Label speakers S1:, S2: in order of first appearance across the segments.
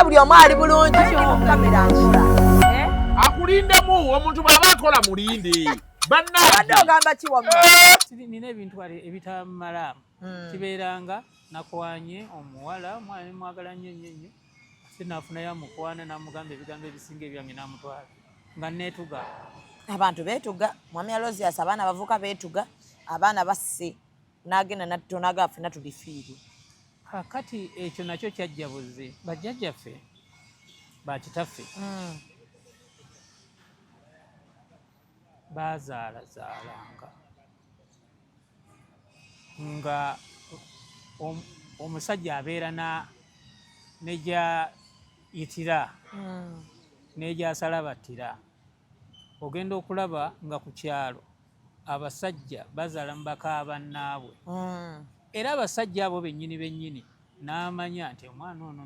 S1: mulinde buli omu ali bulungi kamera nsula
S2: akulindemu omuntu bw'aba akola mulinde
S1: badde ogamba kiwamma
S3: nina ebintu ebitamalamu kibeeranga nakwanye omuwala omwana ne mwagala nnyo sinaafunayo amukwana n'amugamba ebigambo ebisinga ebyange n'amutwala nga neetuga
S1: abantu beetuga mwami Alozias abaana bavuka beetuga abaana basse n'agenda nattonaga ffena tulifiiri
S3: kakati ekyo nakyo kyajja buzi bajjajjaffe bakitaffe baazaalazaalanga nga omusajja abeera nejayitira nejasala battira ogenda okulaba nga ku kyalo abasajja bazaala mu baka bannaabwe era abasajja abo bennyini n'amanya nti omwana ono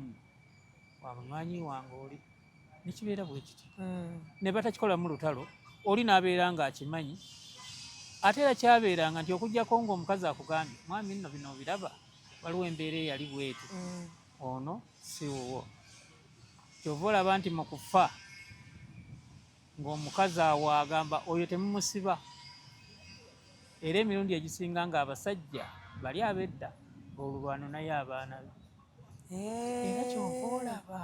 S3: wa munywanyi wange oli nekibeera bwe kiti ne batakikolamu lutalo oli n'abeera ng'akimanyi ate era kyabeeranga nti okugjako ng'omukazi akugambye mwami nno bino biraba waliwo embeera eyali bweti ono si wuwo kyova olaba nti mu kufa ng'omukazi awo agamba oyo temumusiba era emirundi egisinga ng'abasajja bali abedda olulwano naye abaana be era kyova olaba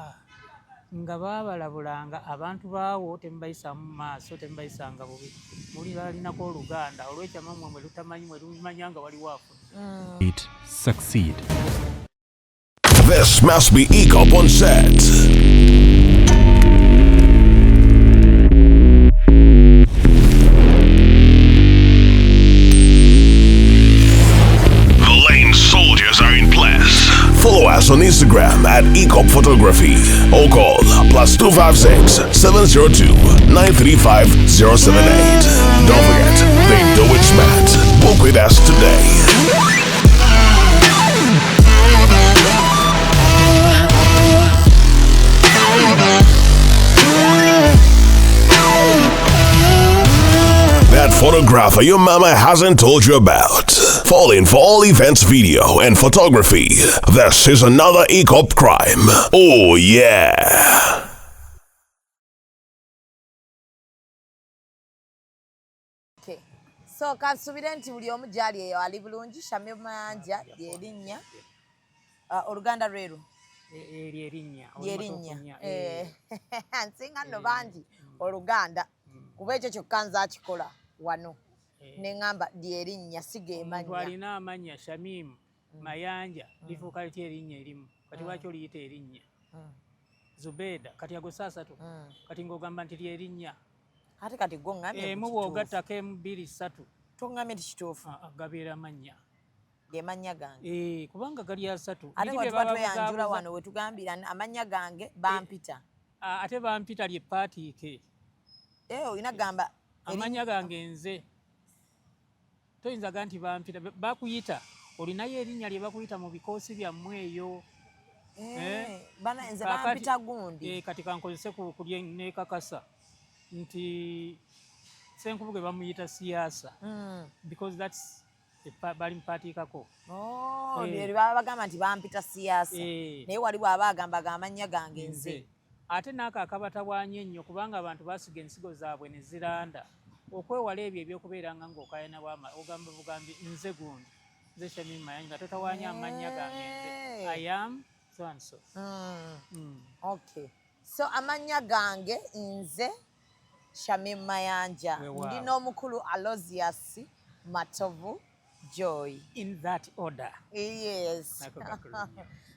S3: nga baabalabulanga abantu baawo temubayisa mu maaso temubayisanga bubi muli balinako oluganda olw'ekyama mmwe mwe lutamanyi mwe lumanya nga waliwo afuna
S4: succeed.
S5: This must be ECOP on set. The Lane soldiers are in place. Follow us on Instagram at ECOP Photography or call +256 702 935 078. Don't forget, they do it smart. Book with us today. That photographer your mama hasn't told you about. Falling for all events, video, and photography. This is another ECOP crime. Oh yeah.
S1: Okay. So kasubire nti buli omu gyali eyo ali bulungi Shamim Mayanja lyerinnya oluganda lweru lyerinnya nsinga nno bangi oluganda kuba ekyo kyokka nze akikola wano neŋŋamba lyerinnya sigeemanya
S3: alina amanya Shamim Mayanja lifuuka litya erinnya erimu kati lwaki oliyita erinnya Zubeda kati ago saasatu kati ng'ogamba nti lyerinnya
S1: ate kati gwo ŋŋambye
S3: emu bw'ogattako emu bbiri ssatu
S1: toŋŋambye nti kituufu
S3: gabeera mannya
S1: gemanya gange
S3: kubanga gali asatu
S1: ate bwetuba tweyanjula wano wetugambira amannya gange bampita
S3: ate bampita lye paatiike
S1: olina gamba
S3: amanya gange nze toyinza ga nti bampita bakuyita olinayo erinnya lye bakuyita mu bikoosi byammwe eyo
S1: nze bampita gundi
S3: kati kankozese kulye nekakasa nti Senkubuge bamuyita siyaasa because that's bali mpaatiikako
S1: bye baba bagamba nti bampita siyaasa naye wali bw'aba agambaga amannya gange nze
S3: ate n'ako akabatabwanya ennyo kubanga abantu basiga ensigo zaabwe ne ziranda okwewala ebyo ebyokubeeranga ng'okayana ogamba bugambi nze gundi nze Shamim Mayanja nga totawaanya amannya gange nze I am so and so.
S1: Okay, so amannya gange nze Shamim Mayanja ndi n'omukulu Alozias Matovu Joy.
S3: In that order.
S1: Yes.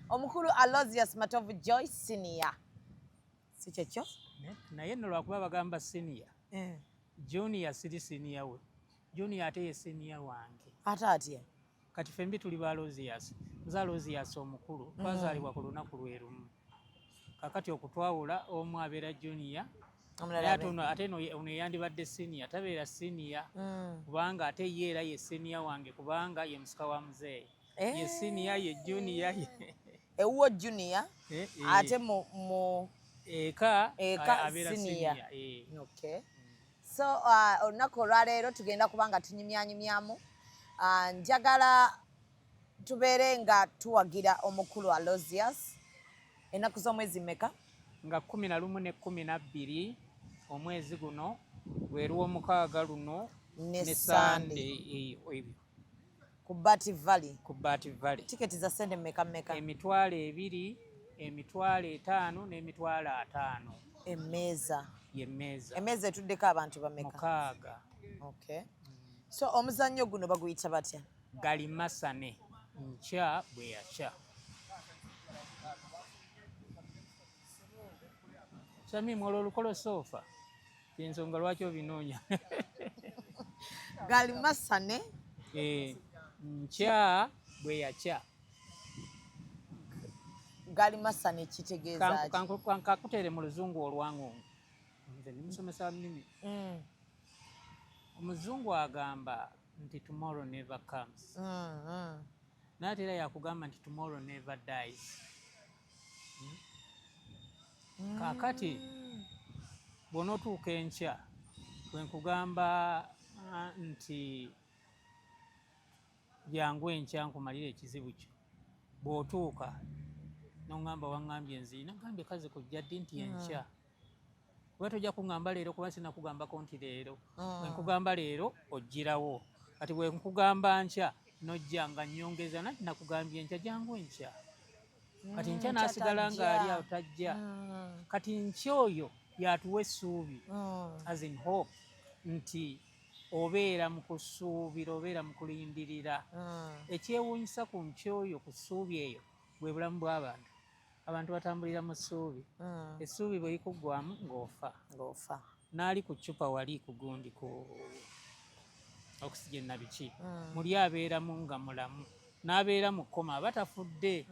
S1: Omukulu Alozias Matovu Joy senior. Si kyekyo?
S3: Naye nno lwakuba bagamba senior. Junior siri senior we. Junior ate ye senior wange.
S1: Ate atya?
S3: Kati fembi tuli ba Alozias. Nze Alozias omukulu twazaalibwa ku lunaku lwe lumu. Kakati okutwawula omu abeera junior. Ate ono yandibadde senior tabeera senior kubanga ate ye era ye senior wange kubanga ye musika wa muzeeyi ye senior ye junior
S1: ewuwo junior ate mu eka
S3: abeera senior.
S1: Okay. So olunaku olwaleero tugenda kubanga tunyumyanyumyamu njagala tubeere nga tuwagira omukulu Alozias ennaku z'omwezi mmeka?
S3: nga 11 ne 12 omwezi guno gwe lw'omukaaga luno
S1: ne
S3: Sunday ebyo
S1: ku Bati Valley.
S3: ku Bati Valley.
S1: Tiketi za ssente mmeka?
S3: Emitwalo 2, emitwalo 5 n'emitwalo 5.
S1: Emmeeza.
S3: Y'emmeeza.
S1: Emmeeza etuddeko abantu bameka?
S3: 6.
S1: Okay. So omuzannyo guno baguyita batya?
S3: Galimasane nkya bwe yakya. Sami mwolo lukolo sofa. Ensonga lwaki obinoonya.
S1: Galimasane
S3: nkya bwe yakya.
S1: Galimasane kitegeeza ki?
S3: Kankutere mu luzungu olwangu. Nze nimusomesa nnimi. Omuzungu agamba nti tomorrow never comes. Naye era yakugamba nti tomorrow never dies. Kakati bw'onootuuka enkya bwe nkugamba nti jangu enkya nkumalira ekizibu kyo, bw'otuuka n'ongamba waŋŋambye nziina ngambye kaze kujja ddi nti enkya. Kuba tojja kuŋŋamba leero kuba sinakugambako nti leero. Bwe nkugamba leero oggirawo. Kati bwe nkugamba nkya nojja nga nnyongeza nati nakugambye enkya jangu enkya. Kati nkya n'asigala ng'ali awo tajja. Kati nkya oyo yatuwa essuubi as in hope nti obeera mu kusuubira obeera mu kulindirira. Ekyewuunyisa ku nkya oyo ku ssuubi eyo bwe bulamu bw'abantu. Abantu batambulira mu ssuubi. Essuubi bwe likuggwamu ng'ofa. N'ali ku ccupa wali ku gundi ku oxygen na biki. Muli abeeramu nga mulamu. N'abeera mu kkoma aba tafudde.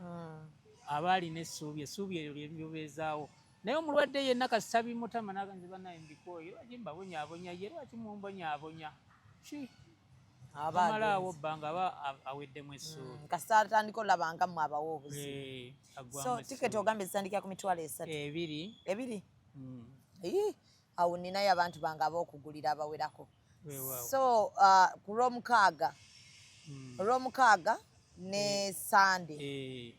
S3: Aba alina essuubi eryo ly'ebyobezaawo. Naye omulwadde yenna kasita bimutama n'aganze bannaye mbikooye lwaki mbabonyaabonya ye lwaki mumbonyaabonya ki amala awo bbanga aba aweddemu essuubi.
S1: Kasita atandika olabanga mmwe abawa obuzibu. So tiketi ogambye zitandikira ku mitwalo 3. 2? Awo ninayo abantu bange ab'okugulira abawerako. So ku Lwomukaaga ne Sunday.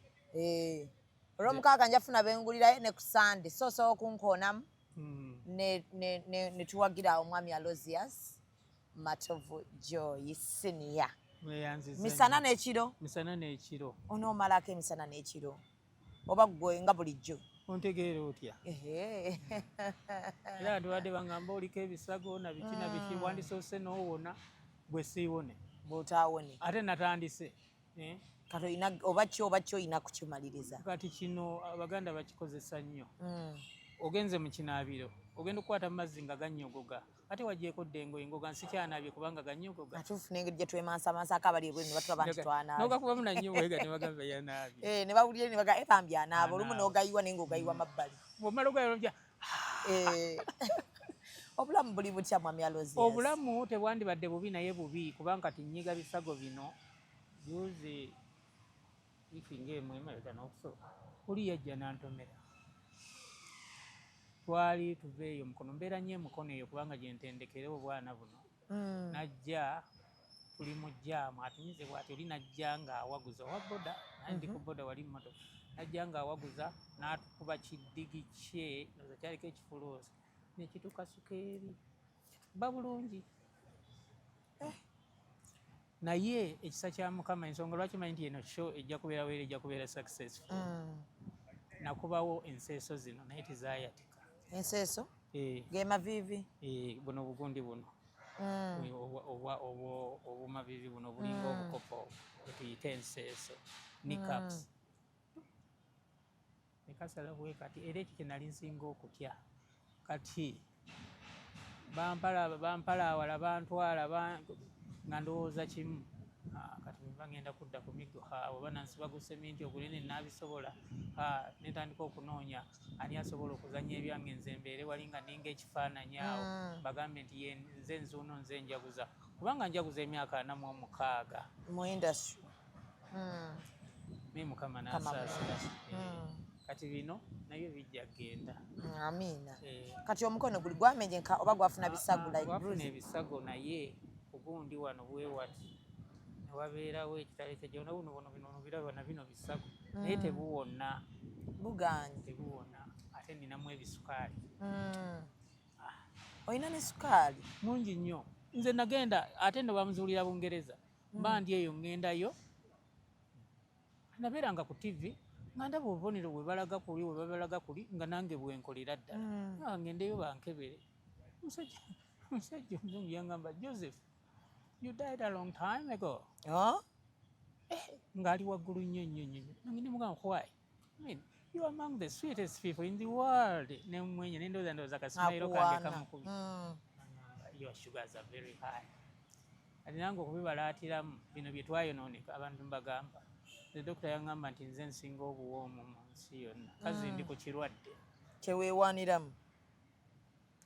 S1: Olw'omukaaga njafuna bengulirayo ne ku Sunday. So osobola okunkoonamu ne tuwagira omwami Aloysius Matovu Joy Senior. Misana n'ekiro?
S3: Misana n'ekiro.
S1: Onoomalako emisana n'ekiro? Oba gwe nga bulijjo?
S3: Ontegeera otya? Era tubadde bangamba oliko ebisago na biki wandisoose n'owona gwe siiwone.
S1: Bw'otaawone.
S3: Ate natandise.
S1: Kati oba ki olina kukimaliriza?
S3: Kati kino Abaganda bakikozesa nnyo. Ogenze mu kinaabiro ogenda okukwata mu mazzi nga gannyogoga. Ate wagyeko ddengo engoga nsikyanabye kubanga gannyogoga.
S1: Atuufu n'engeri gye twemansamansaako abali ebweru ne batuba banti twanaabye.
S3: N'ogakubamu nannyo bwega ne bagamba yanaabye.
S1: Ne bawulire ne bagamba bambi anaaba. Olumu n'ogayiwa naye ng'ogayiwa mabbali.
S3: Bw'omala ogayiwa
S1: Obulamu buli butya mwami Aloysius?
S3: Obulamu tebwandibadde bubi naye bubi kubanga kati nnyiga bisago bino juzi ifinga emu emabega n'okusoba oli yajja n'antomera. Twali tuveeyo mukono mbeera nnyo emukono eyo kubanga gye ntendekera obwana buno. Najja tuli mu jjaamu atunyize bw'ati oli najja ng'awaguza owa boda naye ndi ku boda wali mmotoka. Najja ng'awaguza n'atukuba kiddigi kye nga kyaliko ekifuloosi ne kitukasuka eri ba bulungi. Naye ekisa kya Mukama ensonga lwaki manyi nti eno show ejja kubeera weera ejja kubeera successful. Nakubawo enseeso zino naye tizaayatika.
S1: Enseeso? Ge maviivi?
S3: Buno obugundi buno. Obumaviivi buno bulinga obukopo bwetuyita enseeso. Nicaps. Nekasala bwe kati era ekyo kye nali nsinga okutya. Kati bampalaawala bantwala nga ndowooza kimu. Kati mba ngenda kudda ku miggo oba nansiba gu seminti ogunene naabisobola. Netandika okunoonya ani asobola okuzannya ebyange nze mbeere wali nga ninga ekifaananyi awo bagambe nti nze nzuuno nze njaguza kubanga njaguza emyaka 46
S1: mu industry.
S3: Naye Mukama n'asaasira. Kati bino nabyo bijja kgenda.
S1: Amiina. Kati omukono guli gwamenye oba gwafuna bisago like bruise?
S3: Gwafuna ebisago naye ogundi wano bwewati newabeerawo ekitale kyajona buno bino biraba na bino bisago naye tebuwonna.
S1: buganye
S3: tebuwona ate ninamu ebisukaali
S1: olina ne sukaali
S3: mungi nnyo nze nagenda ate ndo bamuzuulira Bungereza mba ndi eyo ŋŋendayo nabeeranga ku TV nga ndaba obubonero bwe balaga kuli bwe babalaga kuli nga nange bwenkolera ddala ŋŋendeyo bankebere omusajja omuzungu yangamba Joseph you died a long time ago ng'ali waggulu nnyo nange ndimugamba why I mean, you are among the sweetest people in the world nemwenye nendooza kasimayiro kange kamukubi your sugars are very high ati nange okubibalaatiramu bino bye twayonooneka abantu mbagamba the doctor yangamba nti nze nsinga obuwoomu mu nsi yonna kazi ndi ku kirwadde
S1: kyeweewaaniramu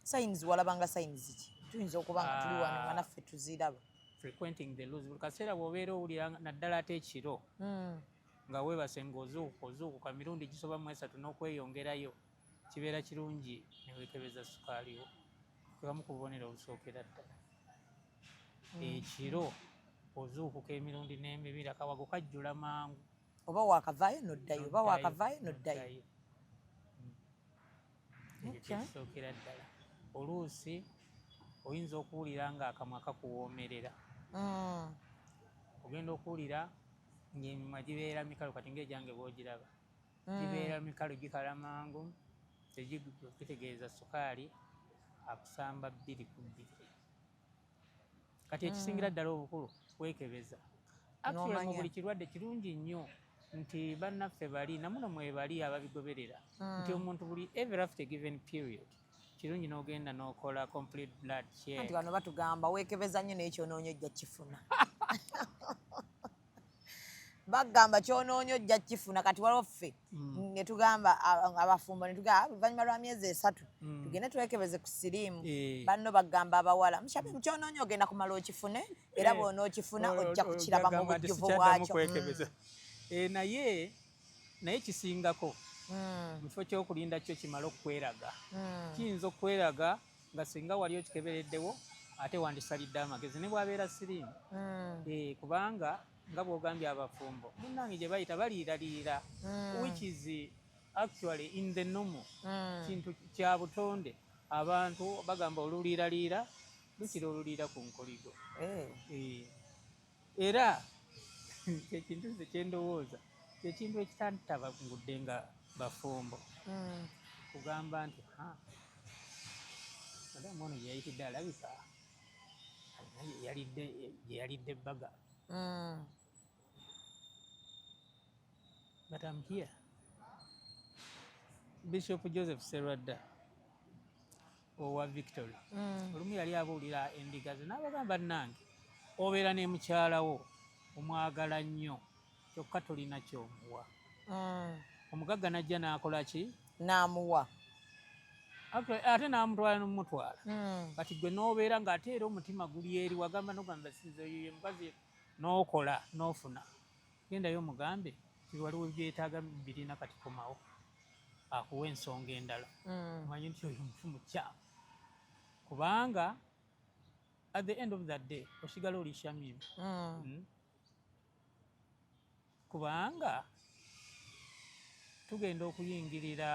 S1: sayinizi walabanga sayinizi ki tuyinza okuba nga tuli wano nga naffe tuziraba
S3: frequenting the lose buli kaseera bw'obeera owulira naddala ate ekiro nga weebase ng'ozuukuka mirundi gisoba mu 3 n'okweyongerayo kibeera kirungi neweekebeza sukaali wo kamu ku bubonero obusookera ddala ekiro ozuukuka emirundi n'emibiri akawago kajjula mangu
S1: oba waakavaayo noddayo oba waakavaayo noddayo
S3: kisookera ddala oluusi oyinza okuwulira ng'akamwa kakuwoomerera ogenda okuwulira ng'emimwa gibeera mikalu kati ng'egyange bw'ogiraba gibeera mikalu gikala mangu kitegeeza sukaali akusamba 2 ku 2 kati ekisingira ddala obukulu weekebeza actually mu buli kirwadde kirungi nnyo nti bannaffe bali namuno mwebali ababigoberera nti omuntu buli every after given period kirungi n'ogenda n'okola complete blood check
S1: anti bano batugamba weekebeza nnyo n'ekyonoonyo ojja kifuna bagamba kyonoonyo ojja kifuna kati waloffe ne tugamba abafumbo ne tugamba oluvannyuma lwa myezi 3 tugende twekebeze ku siriimu banno bagamba abawala mushabe mu kyonoonyo ogenda kumala okifune era bw'onookifuna ojja kukiraba mu bujjuvu bwakyo
S3: naye kisingako mu kifo ky'okulinda kyo kimala okukweraga kiyinza okukweraga nga singa wali okikebereddewo ate wandisalidde amagezi ne bwabeera siriimu kubanga nga bw'ogambye abafumbo munnange gye bayita baliiraliira which is actually in the normal kintu kya butonde abantu bagamba oluliiraliira lukira oluliira ku nkoligo era ekintu ze kyendowooza kyekintu ekitantabangudde nga bafumbo kugamba nti adamu ono gye yayitidde alabika yalidde ebbaga but I'm here. Bishop Joseph Serwadda owa Victory olumu yali abuulira endiga ze n'abagamba nange obeera ne mukyalawo omwagala nnyo kyokka tolina kyomuwa omugagga najja n'akola ki
S1: n'amuwa
S3: ate n'amutwala n'omutwala kati gwe n'obeera ng'ate era omutima guli eri wagamba n'ogamba sinze mukazi n'okola n'ofuna gendayo mugambe waliwo byetaaga birina kati komawo akuwa ensonga endala omanyi nti oyo mufu mukyamu kubanga at the end of that day osigala oli shamim kubanga tugenda okuyingirira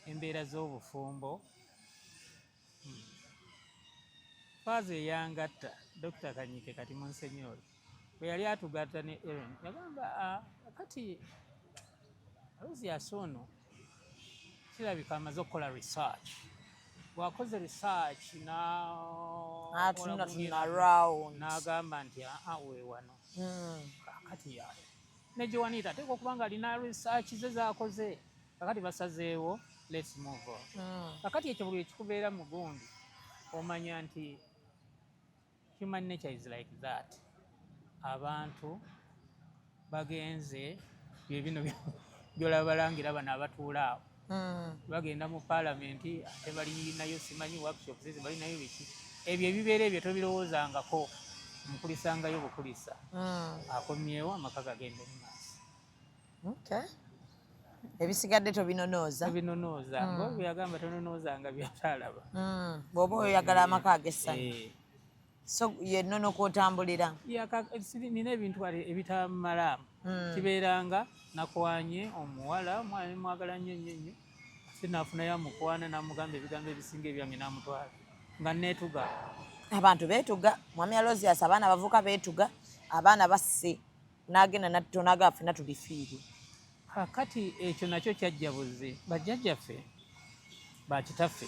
S3: embeera z'obufumbo faaza eyangatta Dr. Kanyike kati Monsignori bwe yali atugatta ne Aaron yagamba kati Aloysius ono kirabika amaze okukola research bw'akoze research n'agamba nti weewano kakati ne Joanita ateekwa okubanga alina research ze z'akoze kakati basazeewo let's move on kakati ekyo buli ekikubeera mu gundi omanya nti human nature is like that abantu bagenze byebino byolaba balangira bano abatuula awo bagenda mu paalamenti ate balinayo simanyi workshop ze balinayo biki ebyo ebibeera ebyo tobirowoozangako mukulisangayo bukulisa akomyewo amaka gagende mu maaso
S1: ebisigadde tobinonooza
S3: ngaolwe yagamba tononoozanga byatalaba
S1: bw'oba oyagala amaka ag'essanyu so yennono kw'otambulira
S3: nina ebintu ebitamalamu kibeeranga nakwanye omuwala mwali mwagala nnyo sinafunayo amukwana n'amugamba ebigambo ebisinga ebyange n'amutwala nga neetuga.
S1: Abantu beetuga, mwami Aloysius, abaana bavuka beetuga, abaana basse n'agenda nattonaga ffenna tulifiiri.
S3: Kakati ekyo nakyo kyajjabuze bajjajjaffe bakitaffe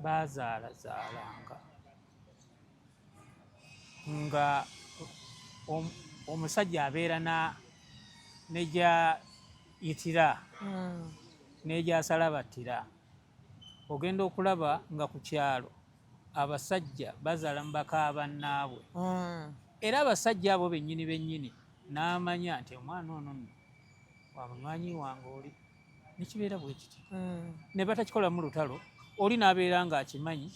S3: baazaalazaalanga nga omusajja abeera nejayitira nejasala battira. Ogenda okulaba nga ku kyalo abasajja bazaala mu baka bannaabwe era abasajja abo bennyini n'amanya nti omwana ono nno wa munywanyi wange oli nekibeera bwe kiti ne batakikolamu lutalo oli n'abeera ng'akimanyi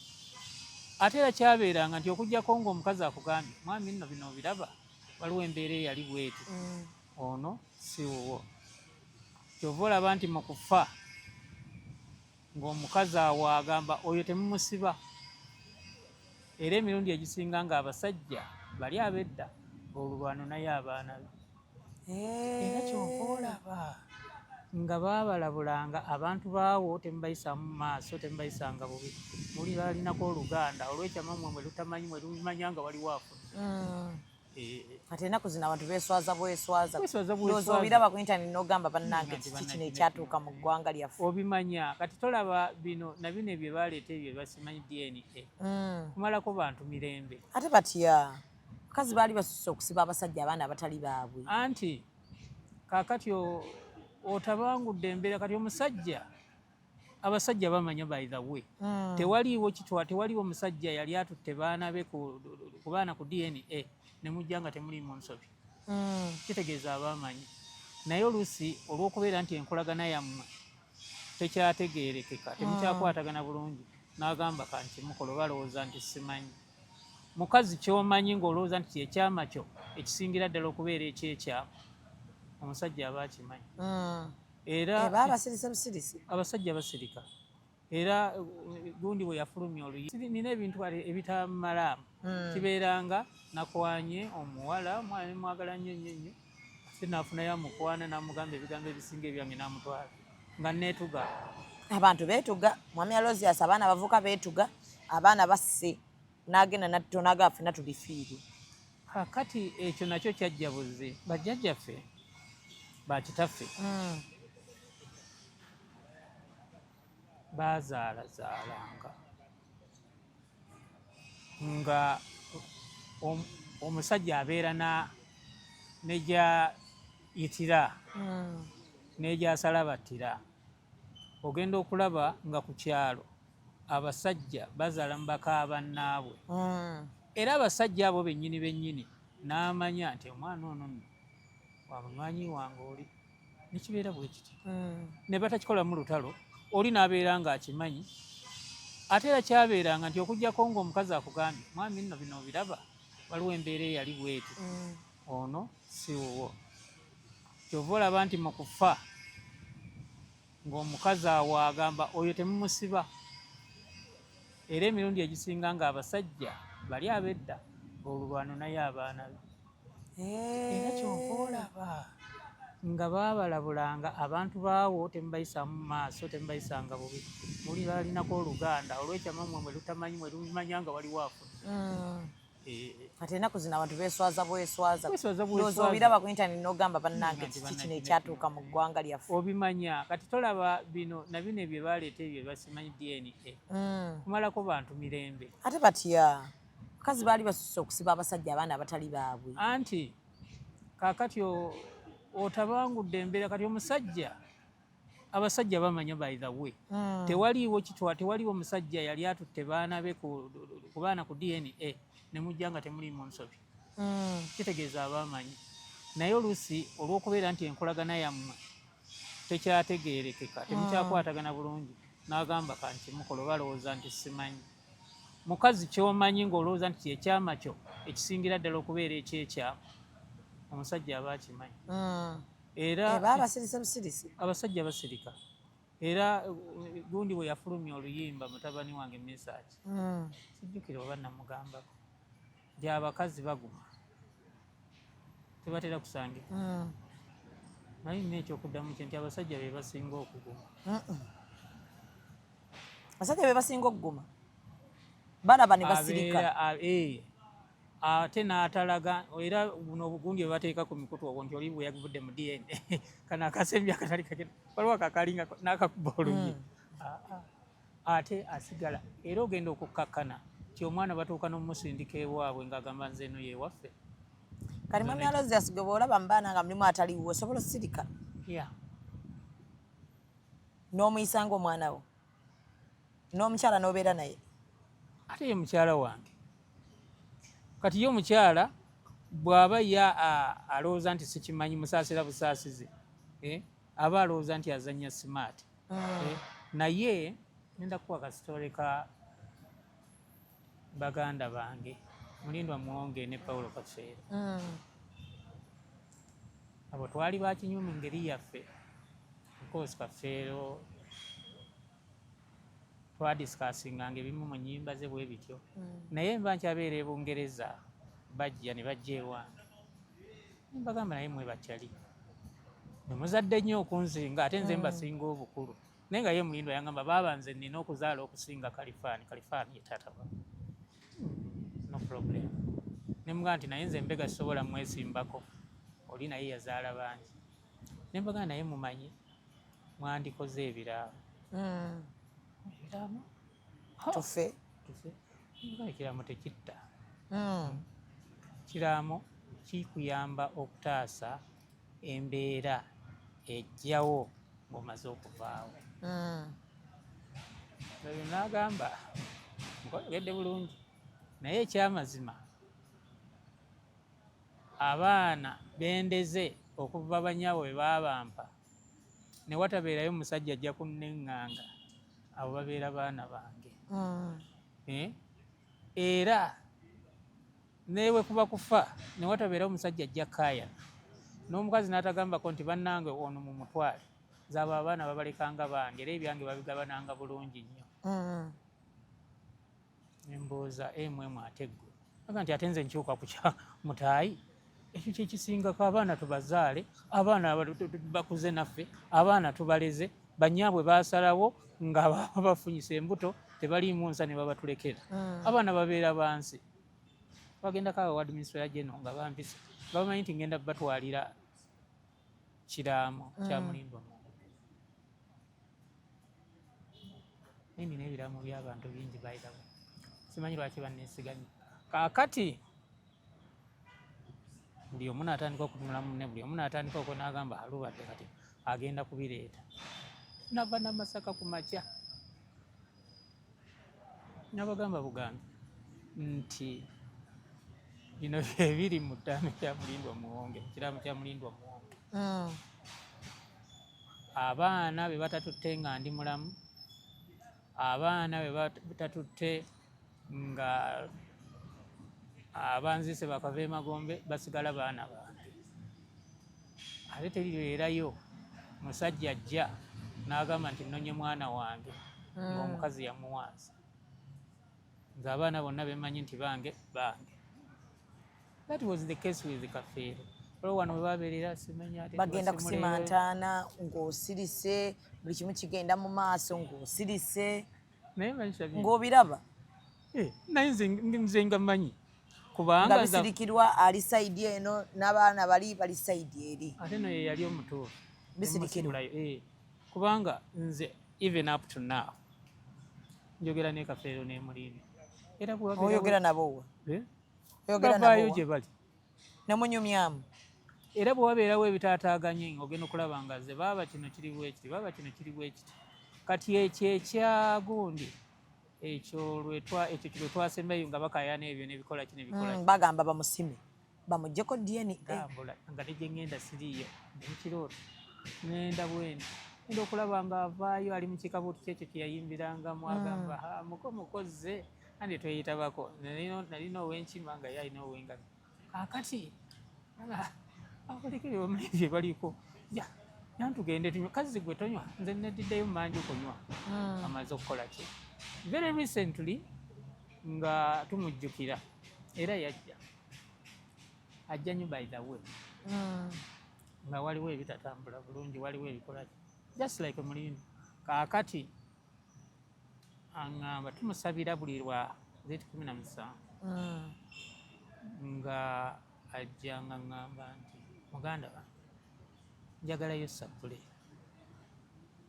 S3: ate era kyabeeranga nti okugjako ng'omukazi akugambye mwami nno bino obiraba waliwo embeera eyali bweti ono si wuwo. Kyova olaba nti mu kufa ng'omukazi awo agamba oyo temumusiba era emirundi egisinga ng'abasajja bali abedda olulwano naye abaana be era kyova olaba nga baabalabulanga abantu baawo temubayisa mu maaso temubayisanga bubi muli baalinako oluganda olw'ekyama mmwe lutamanyi mwe lumanya nga waliwo afuna.
S1: Ate ennaku zino abantu beeswaza bweswaza lowooza obiraba ku intaneti n'ogamba bannange kiki kino ekyatuuka mu ggwanga lyaffe
S3: obimanya kati tolaba bino na bino ebyo baleeta ebyo basimanyi DNA kumalako bantu mirembe.
S1: Ate batya bakazi baali basusse okusiba abasajja abaana abatali baabwe
S3: anti kaakati otabangudde embeera kati omusajja abasajja bamanya by the way tewaliiwo kitwa tewaliwo omusajja yali atutte baana be ku baana ku DNA ne mujja nga temuli mu nsobi kitegeeza abamanyi naye oluusi olw'okubeera nti enkolagana yammwe tekyategeerekeka temukyakwatagana bulungi n'agamba kanti mukola balowooza nti simanyi mukazi ky'omanyi ng'olowooza nti kyekyama kyo ekisingira ddala okubeera ekyekyama omusajja aba akimanyi era abasajja basirika era gundi bwe yafulumya oluyi nina ebintu ebitamalaamu kibeeranga nakwanye omuwala mwali mwagala nnyo sinafunayo amukwana n'amugamba ebigambo ebisinga ebyange n'amutwala nga neetuga.
S1: Abantu beetuga, mwami Aloysius, abaana bavuka beetuga, abaana basse n'agenda nattonaga ffenna tulifiiri.
S3: Kakati ekyo nakyo kyajjabuze bajjajjaffe bakitaffe baazaalazaalanga nga omusajja abeera nejayitira nejasala battira. Ogenda okulaba nga ku kyalo abasajja bazaala mu baka bannaabwe era abasajja abo bennyini n'amanya nti omwana ono nno wa munywanyi wange oli nekibeera bwe kiti ne batakikolamu lutalo oli n'abeera ng'akimanyi ate era kyabeeranga nti okugjako ng'omukazi akugambye mwami nno bino obiraba waliwo embeera eyali bweti ono si wuwo. Kyova olaba nti mu kufa ng'omukazi awo agamba oyo temumusiba era emirundi egisinga ng'abasajja bali abedda olulwano naye abaana be era kyova olaba nga baabalabulanga abantu baawo temubayisa mu maaso temubayisanga bubi muli baalinako oluganda olw'ekyama mmwe lutamanyi mwe lumanya nga waliwo afuna.
S1: Ate ennaku zino abantu beeswaza bweswaza lowooza obiraba ku intaneti n'ogamba bannange kiki kino ekyatuuka mu ggwanga lyaffe
S3: obimanya kati tolaba bino na bino ebyo baleeta ebyo basimanyi DNA kumalako bantu mirembe.
S1: Ate batya bakazi baali basusse okusiba abasajja abaana abatali baabwe
S3: anti kaakati otabangudde embeera kati omusajja abasajja bamanya by the way tewaliiwo kitwa tewaliwo omusajja yali atutte baana be ku baana ku DNA ne mujja nga temuli mu nsobi kitegeeza abamanyi naye oluusi olw'okubeera nti enkolagana yammwe tekyategeerekeka temukyakwatagana bulungi n'agamba kanti mukola balowooza nti simanyi mukazi ky'omanyi ng'olowooza nti kyekyama kyo ekisingira ddala okubeera ekyekyama omusajja aba akimanyi era abasajja basirika era gundi bwe yafulumya oluyimba mutabani wange Mesaki sijjukira oba namugambako nti abakazi baguma tebatera kusangika. Naye n'ekyokuddamu kye nti abasajja be basinga okuguma.
S1: Abasajja be basinga okuguma balaba ne basirika.
S3: Ate n'atalaga era buno obugundi bwe bateeka ku mikutu obwo nti oli bwe yaguvudde mu DNA kano akasembi akatali kagenda waliwo akakalinga n'akakuba olunyi. Ate asigala era ogenda okukkakkana ti omwana batuuka n'omusindika ewaabwe ng'agamba nze eno yeewaffe.
S1: Kati Mami Aloysius gwe bw'olaba mu baana nga mulimu ataliwo osobola osirika n'omuyisanga omwana wo n'omukyala n'obeera naye.
S3: Ate ye mukyala wange kati ye omukyala bw'aba alowooza nti sikimanyi musaasira busaasize aba alowooza nti azannya simaati. Naye ngenda kuwa kasitole ka baganda bange Mulindwa Muwonge ne Paulo Kafeero. Abo twali bakinyo mu ngeri yaffe. Of Kafeero twadiscussinganga ebimu mu nnyimba ze bwe bityo. Naye mba nkyabeera e Bungereza bajja ne bajja ewange. Mbagamba naye mwe bakyali. Muzadde nnyo okunsinga ate nze mbasinga obukulu. Naye nga ye Mulindwa yangamba baaba nze nnina okuzaala okusinga Kalifaani. Kalifaani ye taata wa. No problem. Ne mugamba nti naye nze mbega sisobola mwesimbako. Oli naye yazaala bangi. Ne mbagamba naye mumanyi mwandikoze ebiraamo. Ebiraamo?
S1: Tufe.
S3: Ekiraamo tekitta. Ekiraamo kikuyamba okutaasa embeera ejjawo ng'omaze okuvaawo. Ebyo n'agamba nkolegedde bulungi. Naye ekyamazima abaana bendeze okuva banyaabwe bwe baabampa ne watabeerayo musajja ajja kunneŋŋanga abo babeera baana bange. Era newe kuba kufa ne watabeerayo omusajja ajja kaayana n'omukazi n'atagambako nti bannange ono mu mutwale zaabo abaana babalekanga bange era ebyange babigabananga bulungi nnyo. Embooza emwemu ateggo aga nti ate nze nkyuka kukya mutaayi ekyo kyekisingako abaana tubazaale abaana bakuze naffe abaana tubaleze banyaabwe basalawo nga bafunyisa embuto tebaliimu nsa ne babatulekera abaana babeera bansi bagendako awo administrator general nga bampisa bamanyi nti ngenda batwalira kiraamo kya Mulindwa Muwonge. Nina ebiraamo by'abantu bingi bayitawo simanyi lwaki banneesigamye kaakati buli omu n'atandika okutunula munne buli omu n'atandika okwo n'agamba alubadde kati agenda kubireeta nava n'amasaka ku makya n'abagamba bugambi nti bino byebiri mu ttaami kya Mulindwa Muwonge ekiraamo kya Mulindwa Muwonge. Abaana be batatutte nga ndi mulamu abaana be batatutte nga abanzise bakava emagombe basigala baana bange. Ate terireerayo musajja ajja n'agamba nti nnonye mwana wange ng'omukazi yamuwanza nze abaana bonna bemanyi nti bange. That was the case with Kafeero. Wano we babeerera simenya ate
S1: bagenda kusima ntaana ng'osirise buli kimu kigenda mu maaso ng'osirise ng'obiraba.
S3: Naye nze nga mmanyi kubanga
S1: nga bisirikirwa ali sayidi eno n'abaana bali sayidi eri.
S3: Ate no ye yali omutuufu
S1: bisirikirwa
S3: kubanga nze even up to now njogera ne Kafeero ne Mulindwa era
S1: oyogera nabo
S3: oyogera gye bali
S1: ne munyumyamu
S3: era bwe wabeerawo ebitaataaganye ng'ogenda okulaba nga ze baaba kino kiri bwekiti baaba kino kiri bwekiti kati ekyo ekyagundi ekyo kye twasembayo nga bakaayana ebyo nebikola kino ebikola
S1: bagamba bamusime bamuggyeko DNA
S3: gambula nga ne gye ŋŋenda siriiyo nekirooto ŋŋenda bweni enda okulaba nga avaayo ali mu kikabuutu kyekyo kye yayimbirangamu agamba mukoze andi tweyitabako nalina ow'enkima nga ye alina ow'engabi akati abalekere bamulebye baliko nantugende tunywa kazi gwe tonywa nze nediddeyo mmanji okunywa amaze okukola ki very recently nga tumujjukira era ajja nyo by the way nga waliwo ebitatambula bulungi waliwo ebikola just like Mulindi kaakati aŋŋamba tumusabira buli lwa 17 nga ajja nga ŋŋamba nti muganda wange njagalayo sapule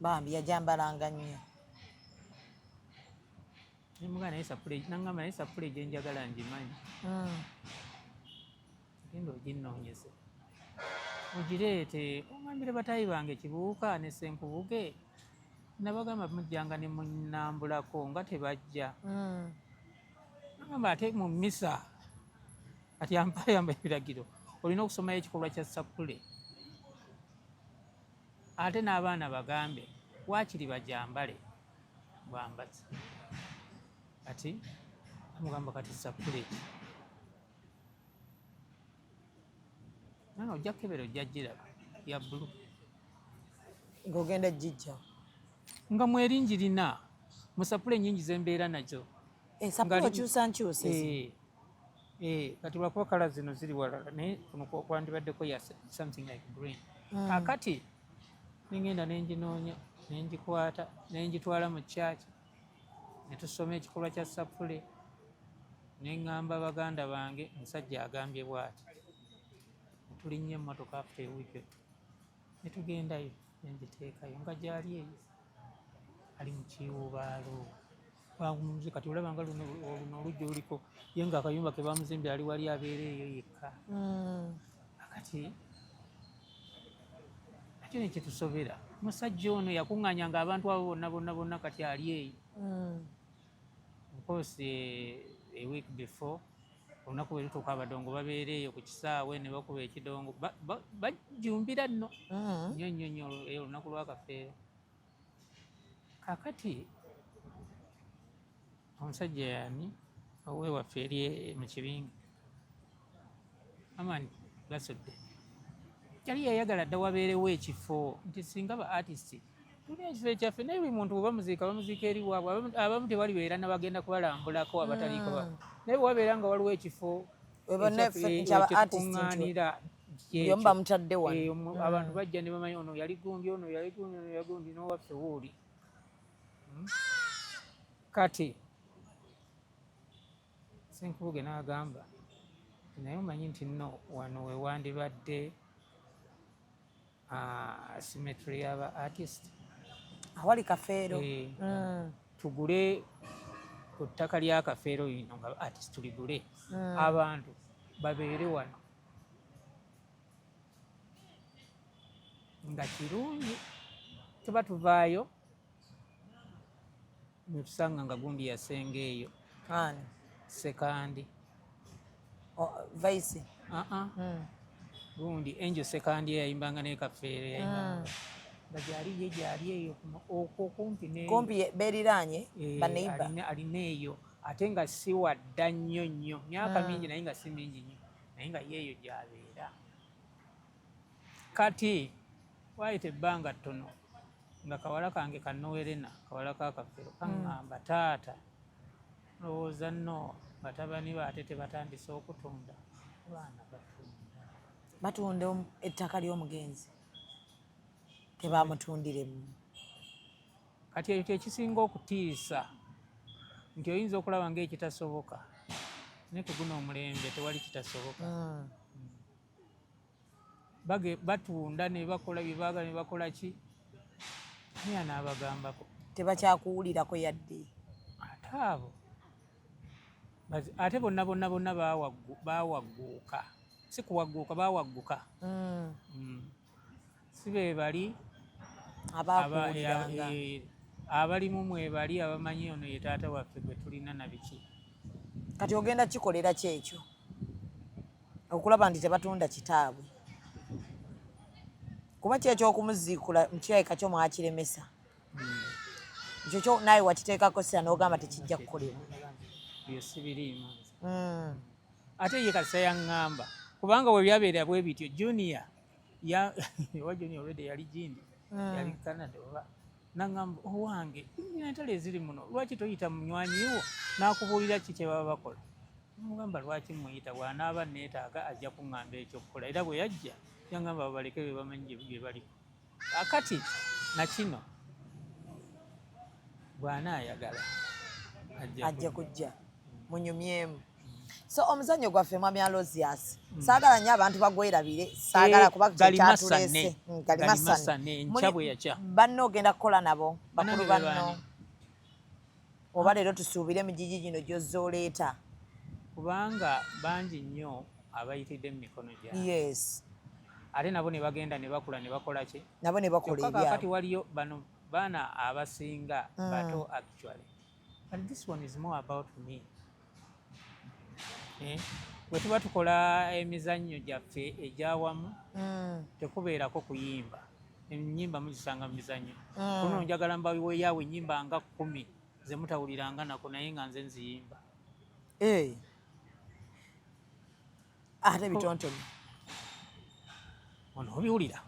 S1: bambi yajambalanga nnyo
S3: nemuganda naye sapule naŋŋamba naye sapule gyenjagala ngimanyi genda oginnoonyeze ogireete oŋŋambire batayi bange Kibuuka ne Senkubuge nabagamba mujjanga ne munnambulako nga tebajja naŋŋamba ate mu mmisa kati yamba ebiragiro olina okusomayo ekikolwa kya sapule ate n'abaana bagambe waakiri bajambale bwambazi kati amugamba kati sapule nanga ojja kukebera ojja giraba ya bbulu
S1: ng'ogenda jjijja
S3: nga mwerinjirina musapule nyingi zembeera nazo
S1: sapule okyusa nkyusa
S3: kati lwakuba kala zino ziri walala naye kuno kwandibaddeko ya something like green akati nengenda nenginoonya nengikwata nengitwala mu kyaki netusoma ekikolwa kya sapule neŋŋamba baganda bange omusajja agambye bwati tulinnya emmotoka after week netugendayo nengiteekayo nga gyali eyo ali mu kiwubaalo bamuzi kati olabanga luno olujja oliko ye nga akayumba ke bamuzimbye ali wali abeera eyo yekka akati nakyo nekyetusobera musajja ono yakuŋŋaanyanga abantu abo bonna kati ali eyo nkoosi a week before olunaku bwe lutuuka abadongo babeera eyo ku kisaawe ne bakuba ekidongo bajumbira nno nnyo nnyo olunaku lwakafeero kakati omusajja yani owewaffe eri mu kibingi amani basodde yali yayagala dda wabeerewo ekifo nti singa ba artist tulina ekifo ekyaffe naye buli muntu bwebamuziika bamuziika eri waabwe abamu tebalibeera nabagenda kubalambulako abataliiko naye bwewabeera nga waliwo ekifo ekikuŋŋaanira abantu bajja ne bamanyi ono yali gundi ono yali gundi ono yali gundi n'owaffe wuuli kati Senkubuge n'agamba naye omanyi nti nno wano we wandibadde symmetry y'aba artist
S1: awali Kafeero
S3: tugule ku ttaka lya Kafeero lino nga artist tuligule abantu babeere wano nga kirungi tuba tuvaayo netusanga nga gundi yasenga eyo sekandi
S1: Vice
S3: gundi Angel sekandi yayimbanga ne Kafeero yayimbanga nga gyali eyo okwo kumpi
S1: beeriranye baneiba
S3: alina eyo ate nga si wadda nnyo nnyo myaka mingi naye nga si mingi nnyo naye nga yeeyo gyabeera kati wayita ebbanga ttono nga kawala kange kanowerena kawala ka Kafeero kaŋŋamba taata lowooza nno batabani baate tebatandise okutunda abaana
S1: batunda ettaka ly'omugenzi tebamutundiremu
S3: kati ekyo kyekisinga okutiisa nti oyinza okulaba ng'ekitasoboka naye ku guno omulembe tewali kitasoboka batunda ne bakola bye baagala ne bakola ki naye anaabagambako
S1: tebakyakuwulirako yadde
S3: ate abo ate bonna baawagguuka si kuwagguuka baawagguka si be bali abalimu mwebali abamanyi ono ye taata waffe gwe tulina na biki
S1: kati ogenda kikolera kyekyo okulaba nti tebatunda kitaabwe kuba kyekyo okumuziikula mukirayika kyo mwakiremesa ekyo kyo naawe wakiteekako sira n'ogamba tekijja kukolebwa
S3: byo sibiriimu ate ye kasa yaŋŋamba kubanga bwe byabeera bwe bityo junior wa junior olwedde yali gindi yali Canada oba naŋŋamba owange entale eziri muno lwaki toyita munywanyi wo n'akubuulira ki kye baba bakola mugamba lwaki muyita bw'anaaba neetaaga ajja kuŋŋamba ekyokukola era bwe yajja yangamba babaleke be bamanyi bye baliko akati nakino bw'anaayagala
S1: ajja kujja munyumyemu. So omuzannyo gwaffe Mwami Aloysius saagala nnyo abantu bagwerabire saagala kuba kyatuleese gali masane
S3: enkya bwe yakya
S1: banno ogenda kukola nabo bakulu banno oba leero tusuubire emijiji gino gy'ozza oleeta
S3: kubanga bangi nnyo abayitiridde mu mikono gyabwe.
S1: Yes.
S3: Ate nabo ne bagenda ne bakula ne bakola ki
S1: nabo ne bakola ebyabwe.
S3: Kakati waliyo bano baana abasinga bato actually but this one is more about me. Bwe tuba tukola emizannyo gyaffe egyawamu tekubeerako kuyimba ennyimba muzisanga mu mizannyo kuno njagala mbaweeyaawo ennyimba nga 10 ze mutawuliranga nako naye nga nze nziyimba
S1: ate bitontome
S3: ono obiwulira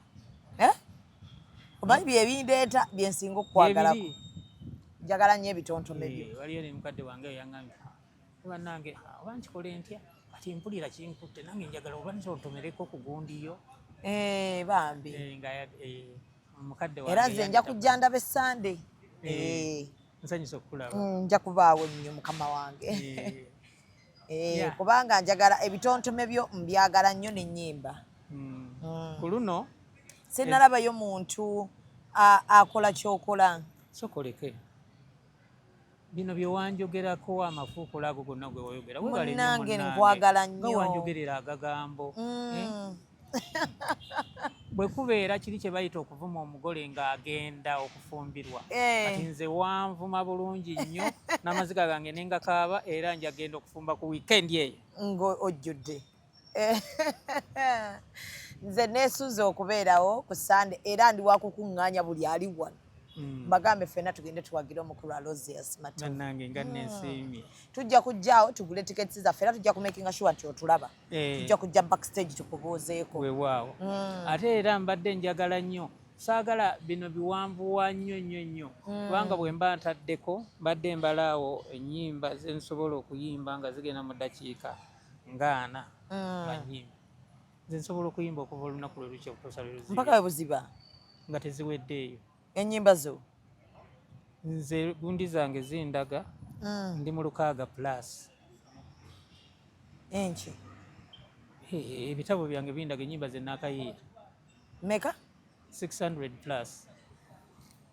S1: omanyi byebindeeta byensinga okukwagalako njagala nnyo ebitontome byo.
S3: Waliyo ne mukadde wange yangambye bannange oba nkikole ntya kati mpulira kinkutte nange njagala oba ntontomereko ku gundiyo
S1: bambi
S3: mukadde wange
S1: era nze nja kujja ndaba essande
S3: nsanyusa okukulaba
S1: nja kubaawo nnyo mukama wange kubanga njagala ebitontome byo mbyagala nnyo n'ennyimba.
S3: Ku luno
S1: sinnalabayo muntu akola kyokola
S3: sokoleke bino bye wanjogerako amafuukula ago gonna gwe wayogera
S1: munnange nkwagala nnyo
S3: nga wanjogerera agagambo bwe kubeera kiri kye bayita okuvuma omugole ng'agenda okufumbirwa kati nze wanvuma bulungi nnyo n'amaziga gange ne ngakaaba era njagenda okufumba ku wiikendi eyo
S1: ng'ojjudde nze neesuze okubeerawo ku sande era ndi wakukuŋŋaanya buli ali wano bagambe ffenna tugende tuwagira omukulu Aloysius Matovu
S3: nange nga nensiimye
S1: tujja kujjaawo tugule tiketi zaffe era tujja kumakinga sure nti otulaba tujja kujja backstage tukubuuzeeko
S3: weewaawo ate era mbadde njagala nnyo saagala bino biwanvuwa nnyo kubanga bwe mba ntaddeko mbadde mbalaawo ennyimba ze nsobola okuyimba nga zigenda mu ddakiika nga 4 banyimba nze nsobola okuyimba okuva olunaku lwe lukya okutuusa lwe luziba
S1: mpaka we buziba
S3: nga teziweddeeyo
S1: ennyimba zo.
S3: Nze gundi zange zindaga ndi mu 6+
S1: enki
S3: ebitabo byange bindaga ennyimba ze naakayiira
S1: meka
S3: 600+.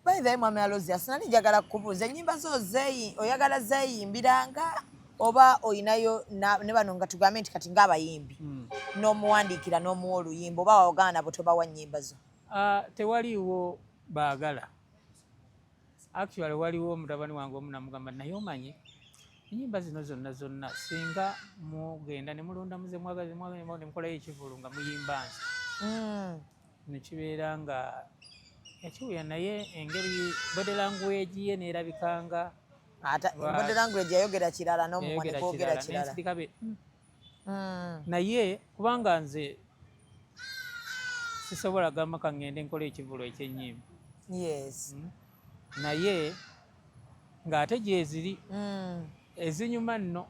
S1: By the way Mwami Aloysius nali njagala kukubuuza ennyimba zo oyagala zeeyimbiranga oba oyinayo ne bano nga tugambe nti kati ng'abayimbi n'omuwandiikira n'omuwa oluyimba oba wawogana nabo tobawa nnyimba zo?
S3: Tewaliiwo baagala actually waliwo mutabani wange omu namugamba naye omanye ennyimba zino zonna singa mugenda ne mulonda muze mwagazi ne mukolayo ekivulu nga muyimba nsi nekibeera nga yakiwuya naye engeri body language ye neerabikanga
S1: body language yayogera kirala n'omumwa ne kwogera kirala
S3: naye kubanga nze sisobola gamba kangende nkola ekivulu ekyennyimba naye ng'ate gyeziri ezinyuma nno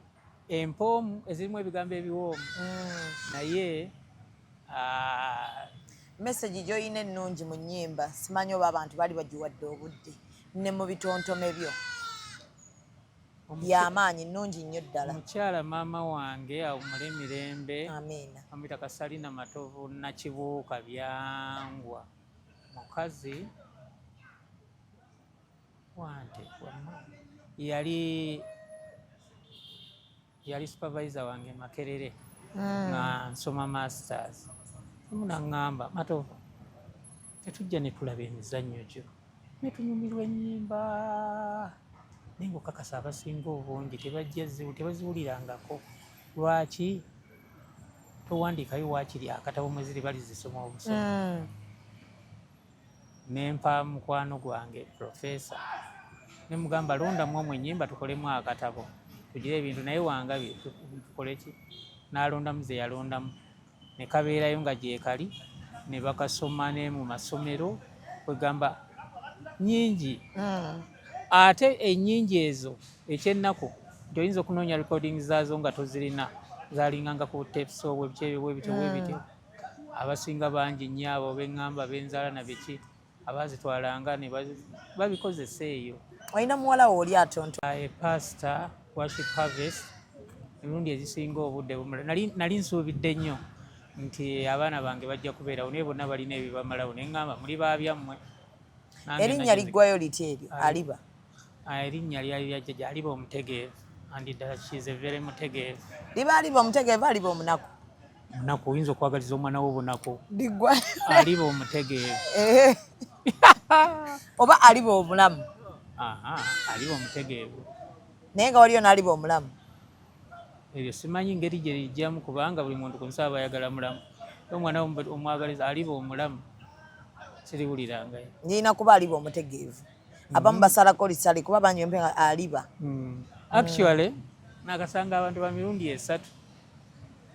S3: empoomu ezirimu ebigambo ebiwoomu naye
S1: message gy'olina ennungi mu nnyimba simanyi oba abantu bali bagiwadde obudde ne mu bitontome byo byamaanyi nnungi nnyo ddala.
S3: Mukyala maama wange awumule emirembe
S1: amiina
S3: amuyita Kasalina Matovu Nakibuuka Byangwa mukazi wante yali supervisor wange Makerere nga nsoma masters munaŋŋamba Matovu tetujja ne tulaba emizannyo gyo ne tunyumirwa ennyimba naye ng'okakasa abasinga obungi tebaziwulirangako lwaki towandiikayo waakiri akatabo mwe ziri bali zisoma obusomo nempa mukwano gwange profesa nemugamba londamu omwe ennyimba tukolemu akatabo tugire ebintu naye wangabye tukole ki n'alondamu ze yalondamu ne kabeerayo nga gyekali ne bakasoma ne mu masomero kwegamba nnyingi ate ennyingi ezo ekyennaku nti oyinza okunoonya recordings zaazo nga tozirina zalinganga ku tapes webityo abasinga bangi nnyo abo beŋŋamba benzaala na biki abazitwalanga ne babikozesa eyo.
S1: Olina muwala wo oli atonto?
S3: Pastor Worship Harvest emirundi ezisinga obudde bumala nali nsuubidde nnyo nti abaana bange bajja kubeerawo naye bonna balina ebibamalawo naye ŋŋamba muli baabyammwe.
S1: Erinnya liggwayo liti eryo Aliba?
S3: Erinnya lyali lya jjajja Aliba omutegeevu andi ddala kize very mutegeevu.
S1: Liba Aliba omutegeevu Aliba omunaku?
S3: Omunaku oyinza okwagaliza omwana wo obunaku.
S1: Liggwayo
S3: Aliba omutegeevu.
S1: Oba Aliba omulamu?
S3: Aliba omutegeevu.
S1: Naye nga waliyo n'Aliba omulamu?
S3: Ebyo simanyi ngeri gye lijjamu kubanga buli muntu ku nsi aba ayagala mulamu. Omwana omwagaliza Aliba omulamu siriwulirangayo. Nina
S1: kuba Aliba omutegeevu. Abamu basalako lisale kuba banyombe nga Aliba.
S3: Actually nakasanga abantu ba mirundi 3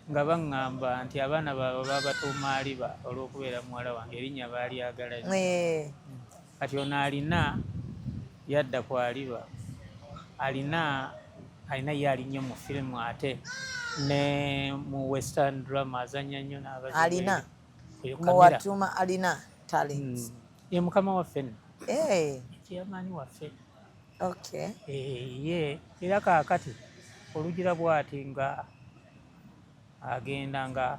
S3: nga baŋŋamba nti abaana baabwe babatuuma Aliba olw'okubeera muwala wange erinnya baalyagala nnyo. Kati ono alina yadda ku Aliba alina ye alinnyo mu firimu ate ne mu western drama azannya nnyo n'abazi.
S1: Alina muwatuma alina talent.
S3: Ye mukama waffe nno. Chairman waffe.
S1: Okay.
S3: Ye era kaakati olugira bw'ati nga agenda nga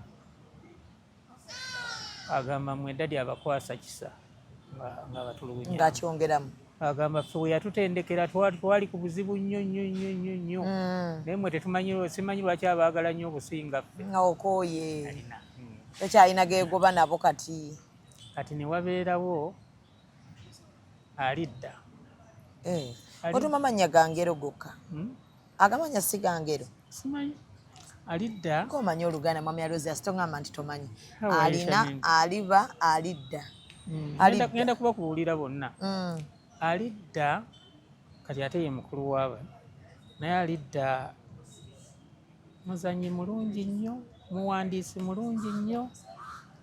S3: agamba mwedadi abakwasa kisa nga batulugunya.
S1: Ng'akyongeramu.
S3: Agamba ffe we yatutendekera twali ku buzibu nnyo naye mwe simanyi lwaki abaagala nnyo okusinga ffe.
S1: Nga okooye ekyalina geegoba nabo kati
S3: ne wabeerawo alidda.
S1: Otuma mannya gangero gokka? Agamanya si gangero?
S3: Simanyi. Alidda.
S1: Ng'omanyi Oluganda mwami Alozi asitongamba nti tomanyi. Alina, Aliba, alidda.
S3: Ngenda kuba kubuulira bonna. Alidda kati ate ye mukulu waabwe naye alidda muzannyi mulungi nnyo muwandiisi mulungi nnyo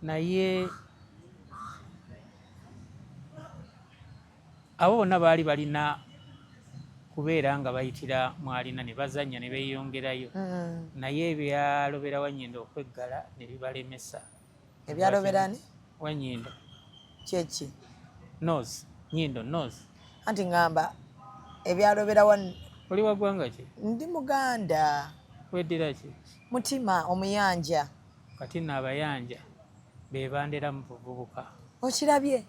S3: naye abo bonna baali balina kubeera nga bayitira mwalina ne bazannya ne beeyongerayo naye ebyalobera Wanyindo okweggala ne bibalemesa.
S1: Ebyalobera ni?
S3: Wanyindo.
S1: Kyeki?
S3: Nose. Nyindo nose.
S1: Anti ngamba ebyalobera
S3: oli wa ggwanga ki?
S1: Ndi Muganda.
S3: Weddira ki?
S1: Mutima omuyanja.
S3: Kati nno abayanja be bandera mu buvubuka.
S1: Okirabye?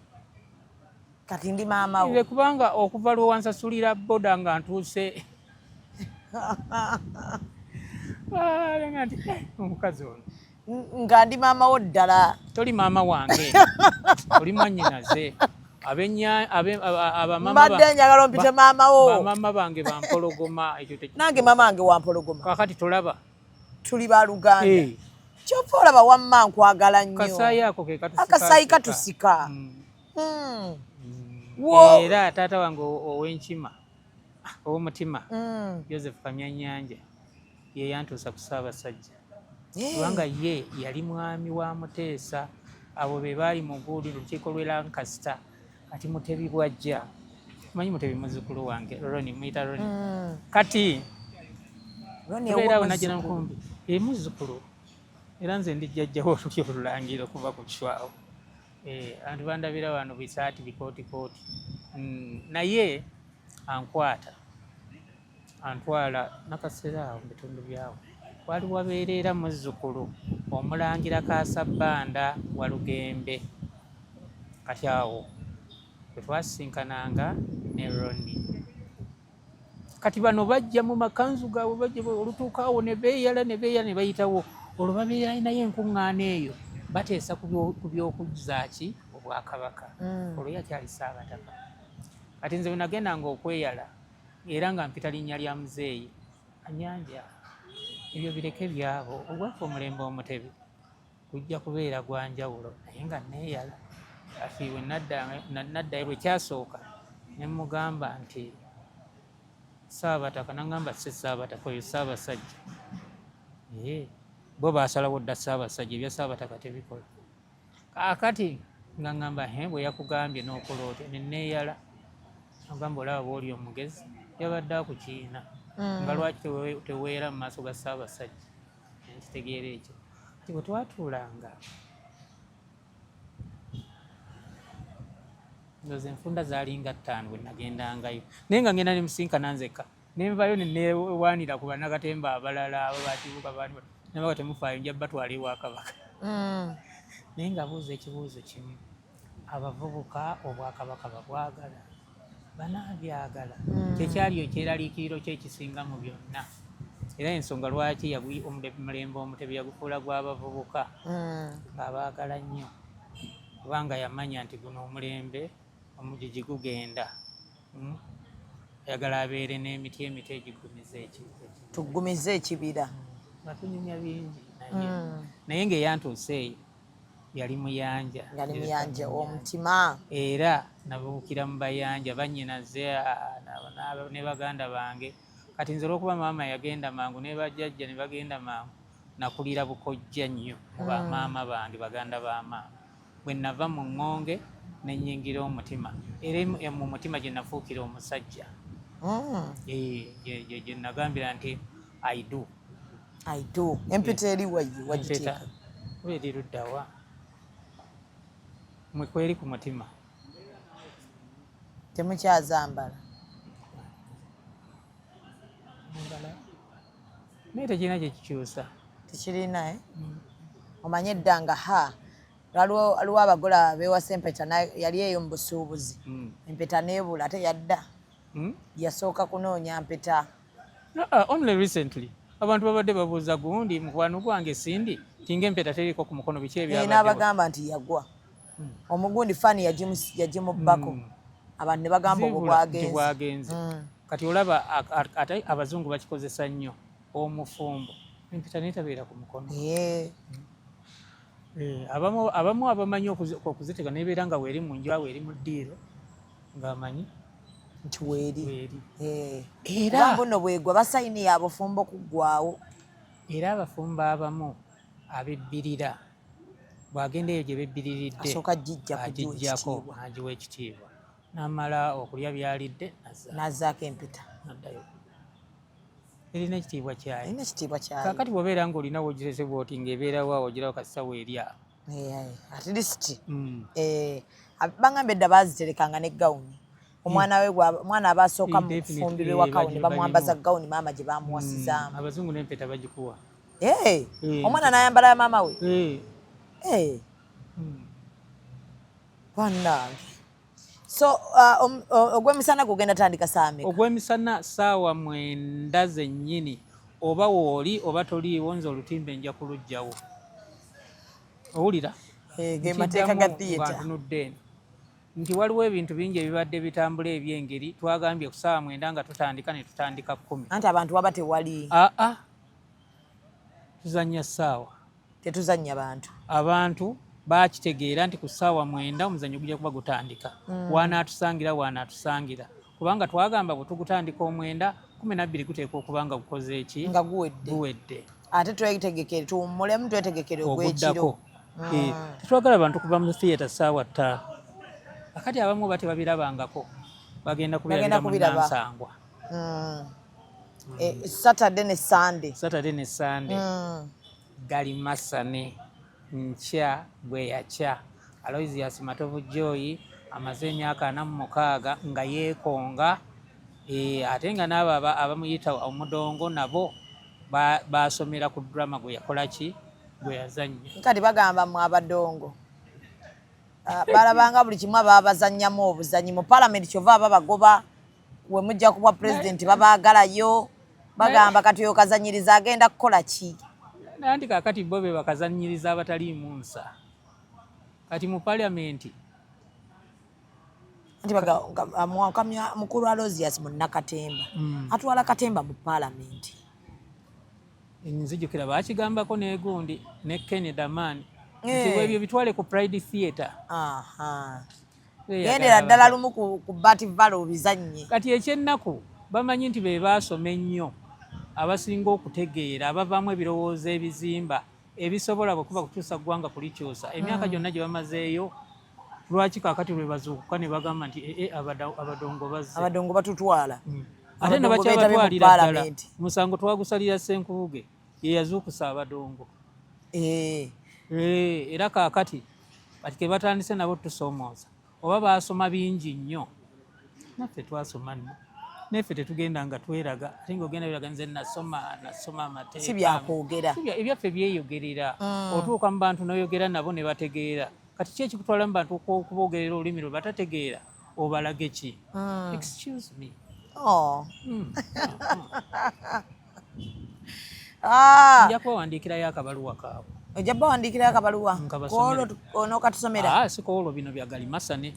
S1: Kati ndi maama wo.
S3: Kubanga okuva lwe wansasulira boda nga ntuuse omukazi ono
S1: nga ndi maama wo ddala.
S3: Toli maama wange oli mwannyinaze.
S1: Mbadde njagala ompite maama wo.
S3: Bamama bange bampologoma.
S1: Nange mama wange wampologoma.
S3: Kakati tolaba
S1: tuli ba Luganda. Kyova olaba wamma nkwagala nnyo.
S3: Kasaayi ako ke katusika.
S1: Akasaayi katusika.
S3: Era taata wange ow'enkima ow'omutima Joseph Kamyannyanja ye yantuusa ku Ssaabasajja kubanga ye yali mwami wa Muteesa. Abo be baali mu guuli lukiiko lw'e Lancaster. Kati Mutebi bwajja manyi Mutebi muzzukulu wange Roni muyita Roni. Kati tubeera awo najja Nankumbi muzzukulu era nze ndi jjajjawo oluli olulangira okuva ku Kiswawo. Abantu bandabira wano bisaati bikootikooti naye ankwata antwala nakaseera awo mu bitundu byawo. Wali wabeerera muzzukulu omulangira Kasabbanda wa Lugembe. Kati awo bwe twasinkananga ne Roni. Kati bano bajja mu makanzu gaabwe bajja olutuuka awo ne beeyala ne bayitawo. Olwo babeera naye enkuŋŋaana eyo bateesa ku by'okuzzaaki Obwakabaka. Olwo yakyali Ssaabataka. Kati nze bwe nagendanga okweyala era nga mpita linnya lya muzeeyi Anyanja. Ebyo bireke byabo ogwaffe omulembe Omutebi gujja kubeera gwa njawulo naye nga neeyala. Afiiwe naddayo bwe kyasooka ne mugamba nti Ssaabataka nangamba si Ssaabataka oyo Ssaabasajja. Bo baasalawo dda Ssaabasajja ebya Ssaabataka tebikola. Kaakati nga ngamba bwe yakugambye n'okola otyo ne neeyala. Agamba olaba bw'oli omugezi yabadde akukiina. nga lwaki teweera mu maaso ga Ssaabasajja nkitegeera ekyo kati bwe twatuulanga ndoze enfunda zaalinga 5 bwe nagendangayo naye nga ngenda ne musinkana nzekka nenvayo nenewaanira ku bannakatemba abalala ababakibuka nabaga temufaayo nja batwala ewa Kabaka naye nga buuza ekibuuzo kimu abavubuka Obwakabaka babwagala banaabyagala kyekyali ekyeraliikiriro kyekisinga mu byonna era ensonga lwaki omulembe Omutebi yagufuula gw'abavubuka ng'abaagala nnyo kubanga yamanya nti guno omulembe omugigi gugenda ayagala abeere n'emiti emito egigumiza
S1: tugumize ekibira
S3: batunyumya bingi naye ng'eyantuuse eyo yali muyanja
S1: omutima
S3: era nabukira mu bayanja bannyinaze ne baganda bange kati nze olw'okuba maama yagenda mangu ne bajjajja ne bagenda mangu nakulira bukojja nnyo bamaama bange baganda ba maama bwe nava mu ŋŋonge nenyingira omutima era mu mutima gye nafuukira omusajja gye nagambira nti I do
S1: empeta eri wagiteeka
S3: eri luddawa mwe kweri ku mutima
S1: temukyazambala
S3: naye tekirina kyekikyusa
S1: tekirina omanye eddanga waliwo abagole abewasa empeta yali eyo mu busuubuzi empeta neebula ate yadda yasooka kunoonya mpeta
S3: only recently abantu babadde babuuza gundi mukwano gwange Sindi tinga empeta teriko ku mukono biki ebyabadde
S1: n'abagamba nti yagwa omugundi fani yagimubbako abantu ne bagamba obwo bwagenze kati olaba ate abazungu bakikozesa nnyo omufumbo empeta netabeera ku mukono abamu abamanyi okuziteka nebeera nga weeri mu nju weeri mu ddiiro ng'amanyi nti weeri era mbuno bwegwa basayini yabufumbo kuggwawo
S3: era abafumbo abamu abebbirira bwagenda eyo gye bebbiriridde agijjako n'agiwa ekitiibwa n'amala okulya byalidde
S1: n'azzaako empeta
S3: naddayo erina ekitiibwa kyayo
S1: kakati
S3: bw'obeera ng'olina wogirese bwoti ng'ebeerawo ogirawo kasawo eri awo
S1: at least bangambye edda baaziterekanga ne gawuni omwana aba asooka mu kufumbirwa ewa kawuni bamwambaza gawuni maama gye bamuwasizaamu
S3: abazungu n'empeta bagikuwa
S1: omwana n'ayambala ya maama we bannange so ogw'emisana gugenda tandika saa meka
S3: ogw'emisana saawa 9 zennyini oba wooli oba toliiwo nze olutimbe nja kuluggyawo owulira
S1: ge mateeka ga theatre
S3: nti waliwo ebintu bingi ebibadde bitambula ebyengeri twagambye ku saawa 9 nga tutandika ne tutandika 10
S1: anti abantu waba tewali
S3: tuzannya ssaawa
S1: tetuzannya
S3: abantu bakitegeera nti ku ssaawa 9 omuzannyo gujja kuba gutandika wanaatusangira kubanga twagamba bwe tugutandika 9 12 guteekwa okuba nga gukoze eki
S1: nga guwedde ate twetegekere tuwummulemu twetegekere ogw'ekiro
S3: tetwagala abantu kuva mu theatre ssaawa 5 akati abamu oba tebabirabangako bagenda kubirabira mu Nansangwa
S1: Saturday ne Sunday
S3: gali masane nkya bwe yakya Aloysius Matovu Joy amaze emyaka 46 nga yeekonga ate nga n'abo abamuyita omudongo nabo basomera ku drama gwe yakola ki gwe yazannya
S1: kati bagamba mu abadongo balabanga buli kimu ababazannyamu obuzannyi mu palamenti kyova ababagoba we mujja kubwa pulezidenti babaagalayo bagamba kati oyo kazanyiriza agenda kukola ki
S3: nanti kakati bo be bakazanyiriza abataliimu nsa kati mu palamenti
S1: anti mwakamya mukulu Aloysius Munnakatemba atwala Katemba mu palamenti
S3: nzijukira bakigambako n'egundi ne Ken Daman nti ebyo bitwale ku Pride Theatre
S1: gendera ddala lumu ku Bati Valley obizannye
S3: kati ekyennaku bamanyi nti be baasoma ennyo abasinga okutegeera abavaamu ebirowoozo ebizimba ebisobola bwekuba kukyusa ggwanga kulikyusa emyaka gyonna gye bamazeeyo lwaki kaakati lwe bazuukuka ne bagamba nti abadongo bazze
S1: abadongo batutwala
S3: ate ne bakyabatwalira ddala musango twagusalira Ssenkubuge ye yazuukusa Abadongo. Era kaakati kati ke batandise nabo tusoomooza oba baasoma bingi nnyo naffe twasoma nno neffe tetugenda nga tweraga ate ng'ogenda biraga nze nasoma amateeka
S1: si byakwogera
S3: ebyaffe byeyogerera otuuka mu bantu noyogera nabo ne bategeera kati ki ekikutwala mu bantu okubogerera olulimi lwe batategeera obalage ki? Excuse me. Nja kubawandiikirayo akabaluwa kaabwe.
S1: Ojja bawandiikirayo akabaluwa koolwo onookatusomera?
S3: Si koolwo bino bya Galimasane.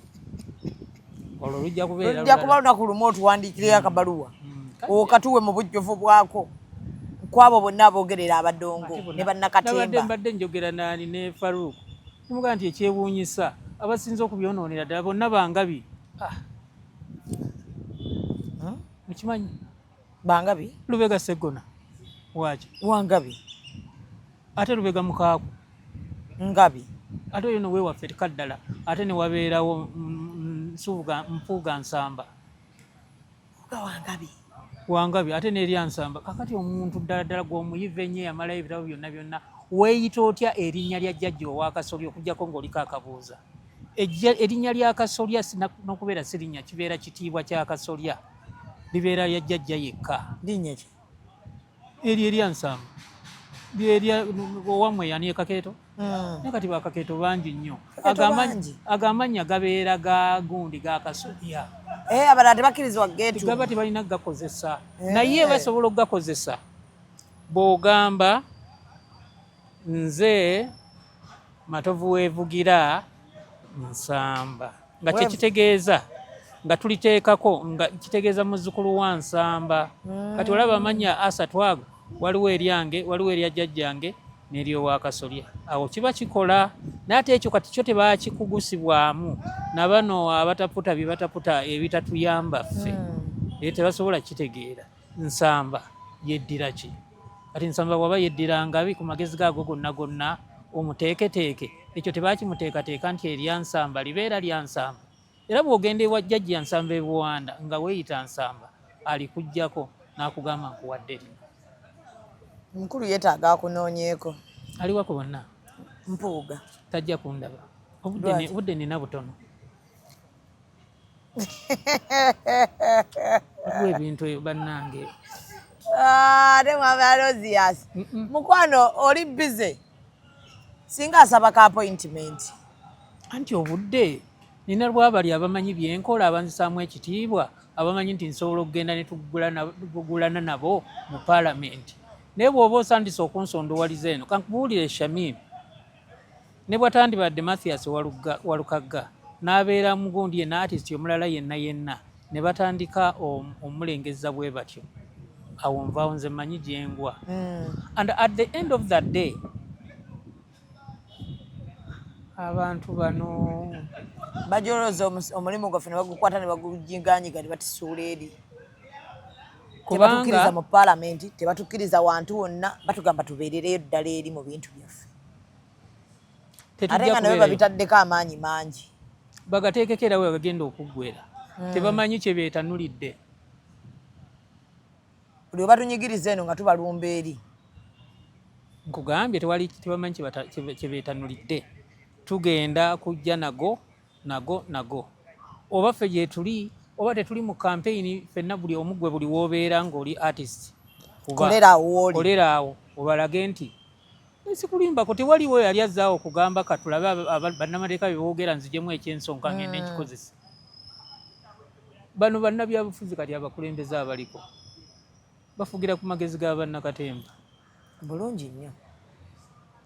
S3: Olwo lujja kubeera
S1: kuba lunaku lumu otuwandiikireyo akabaluwa okatuwe mu bujjuvu bwako kwabo bonna aboogerera Abadongo ne bannakatemba.
S3: Mbadde njogera naani ne Faruku mugaa nti ekyewuunyisa abasinze okubyonoonera ddala bonna Bangabi. Mukimanyi
S1: Bangabi?
S3: Lubega Sseggona waaki
S1: Wangabi
S3: ate Lubega Mukaaku
S1: Ngabi
S3: ate oyo no weewaffe tekaddala ate ne wabeerawo Mpuuga Nsamba Wangabi ate n'erya Nsamba. Kakati omuntu ddala gw'omuyiva ennyo yamalayo ebitabo byonna weeyita otya erinnya lya jjajja ow'Akasolya okuggyako ng'oliko akabuuza? Erinnya lya Kasolya n'okubeera si linnya kibeera kitiibwa kya Kasolya libeera lya jjajja yekka.
S1: Linnya ki?
S3: Eryo erya Nsamba lyerya owammwe yani Kakeeto naye kati bakakeeto bangi nnyo agamannya gabeera ga gundi ga Kasolya
S1: abalala tebakkirizibwa geetu
S3: gaba tebalina gakozesa naye basobola okugakozesa bw'ogamba nze Matovu weevugira Nsamba nga kyekitegeeza nga tuliteekako nga kitegeeza muzzukulu wa Nsamba. Kati olaba amannya asatu ago waliwo eryange waliwo erya jjajjange n'eryowa Kasolya awo kiba kikola naye ate ekyo kati kyo tebaakikugusibwamu na bano abataputa bye bataputa ebitatuyamba ffe era tebasobola kitegeera. Nsamba yeddira ki? Kati Nsamba bw'aba yeddira Ngabi ku magezi gaago gonna omuteeketeeke ekyo tebaakimuteekateeka nti erya Nsamba libeera lya Nsamba. Era bw'ogenda ewa jjajja Nsamba e Buwanda nga weeyita Nsamba alikuggyako n'akugamba nkuwadde lino.
S1: Mukulu yeetaaga akunoonyeeko.
S3: Aliwako bonna?
S1: Mpuuga
S3: tajja kundaba obudde nina butono. Waliwo ebintu ebyo bannange.
S1: Ate mwami Alozias mukwano oli bize singa asaba ka appointment
S3: anti obudde nina lwabali abamanyi byenkola abanzisaamu ekitiibwa abamanyi nti nsobola okugenda ne tugulana nabo mu paalamenti. Naye bw'oba osandise okunsondowaliza eno kankubuulire Shamim ne bwatandibadde Mathias Walukagga n'abeera mugundi yenna artist omulala yenna ne batandika omulengeza bwe batyo awo nvaawo nze mmanyi gyengwa. And at the end of that day abantu bano
S1: bajoloza omulimu gwaffe ne bagukwata ne bagujinganyiga ne batisuula eri
S3: kubanga
S1: tebatukkiriza mu paalamenti tebatukkiriza wantu wonna batugamba tubeerereyo ddala eri mu bintu byaffe ate nga nabe babitaddeko amaanyi mangi
S3: bagateekeko era we bagenda okuggwera tebamanyi kye beetanulidde.
S1: buli webatunyigiriza eno nga tubalumba eri
S3: nkugambye tebamanyi kye beetanulidde. Tugenda kujja nago oba ffe gye tuli oba tetuli mu campaign ffenna buli omu gwe buli w'obeera ng'oli artist
S1: kolera
S3: awo obalage nti sikulimbako tewaliwo yali azzaawo okugamba katulabe bannamateeka bye boogera nzigemu ekyensonga ngenda enkikozesa. Bano bannabyabufuzi kati abakulembeze abaliko bafugira ku magezi ga bannakatemba
S1: bulungi nnyo.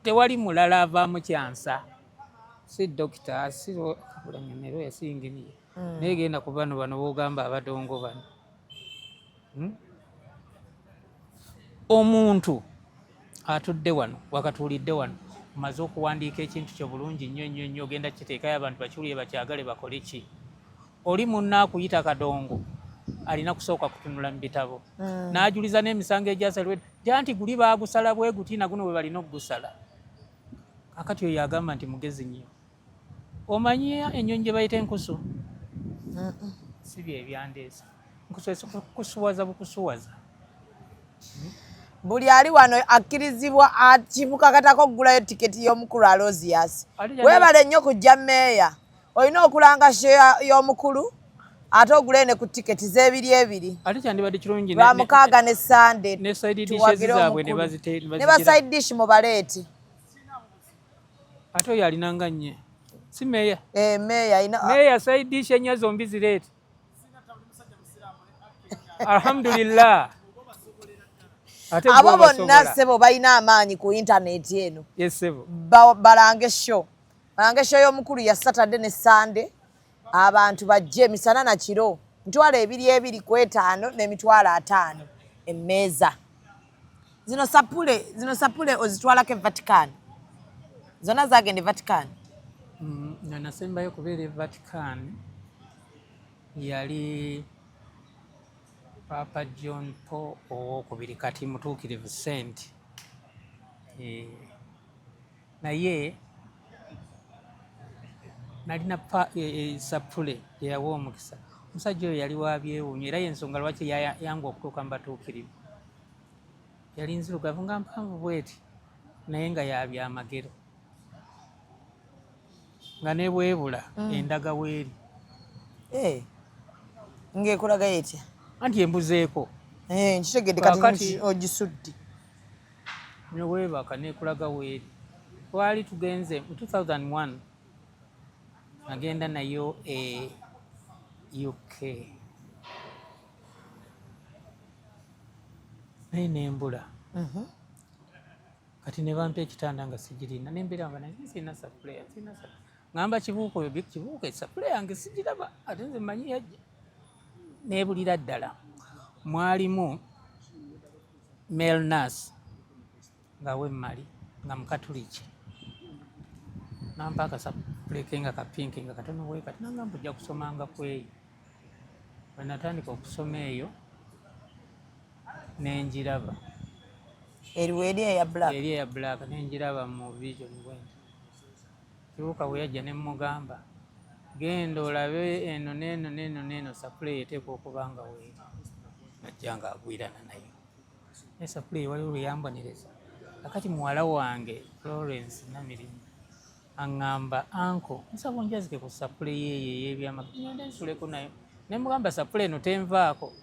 S3: Tewali mulala avaamu kyansa si dokita si bulanyomero yasinginiye naye genda ku bano boogamba Abadongo bano. Omuntu atudde wano wakatuulidde wano maze okuwandiika ekintu kyo bulungi nnyo ogenda kiteekayo abantu bakiwulire bakyagale bakole ki? Oli munna akuyita Kadongo alina kusooka kutunula mu bitabo n'ajuliza n'emisango egyasalwe anti guli baagusala bwe guti naguno bwe balina okugusala. Kakati oyo agamba nti mugezi nnyo. Omanyi ennyonyi gye bayita enkusu? Si bye ebyandeesa kusuwaza bukusuwaza.
S1: Buli ali wano akkirizibwa kimukakatako okugulayo tiketi y'omukulu Aloysius. Weebale nnyo kujja Mmeeya. Olina okulanga share y'omukulu ate ogule ne ku tiketi z'ebiri.
S3: Ate kyandibadde kirungi
S1: lwa mukaaga ne Sunday.
S3: Ne side dishes zaabwe ne
S1: ba side dish mu baleeti.
S3: Ate oyo alinanga nnye. Si Mmeeya?
S1: Mmeeya ina.
S3: Mmeeya side dish ennya zombi zireete. Alhamdulillah.
S1: Abo bonna ssebo balina amaanyi ku internet eno.
S3: Yes sebo.
S1: Balange show. Balange show y'omukulu ya Saturday ne Sunday. Abantu bajje misana na kiro. Mitwalo 2 ku 5 n'emitwalo 5 emmeeza. Zino sapule ozitwalako Vatican. Zona zagende Vatican.
S3: Nasembayo kubeera Vatican yali Papa John Paul II kati mutuukirivu Saint. Naye nalina sapule yawa omukisa. Omusajja oyo yali wabyewuunya era y'ensonga lwaki yangu okutuuka mu batuukirivu. Yali nzirugavu nga mpanvu bweti naye nga yabyamagero. Nga ne bwebula endaga weeri.
S1: Ng'ekulaga etya?
S3: Anti embuzeeko.
S1: Nkitegedde kati ogisudde.
S3: Ne weebaka n'ekulaga weeri. Twali tugenze mu 2001 nagenda nayo UK. Naye nembula. Kati ne bampa ekitanda nga sigirina nembeera nga naye sirina sapule. Ngamba kibuuko sapule yange sigiraba ate nze mmanyi yajja. Nebulira ddala mwalimu male nurse nga wemmali nga mukatuliki nampa akasapuleke nga kapinki nga katono bwe kati nangamba ojja kusomanga kweyo. Bwe natandika okusoma eyo nenjiraba
S1: eri eya
S3: black nenjiraba mu vision bwenti. Kibuuka bwe yajja ne mugamba genda olabe eno neno sapule eteekwa okuba nga weeri. Najja nga agwirana nayo. Naye sapule waliwo lwe yambonereza. Kakati muwala wange Florence Namirimu aŋŋamba anko nsaba onjazike ku sapule yeeyo ey'ebyamagero ngende nsuleko nayo. Ne mugamba sapule eno tenvaako.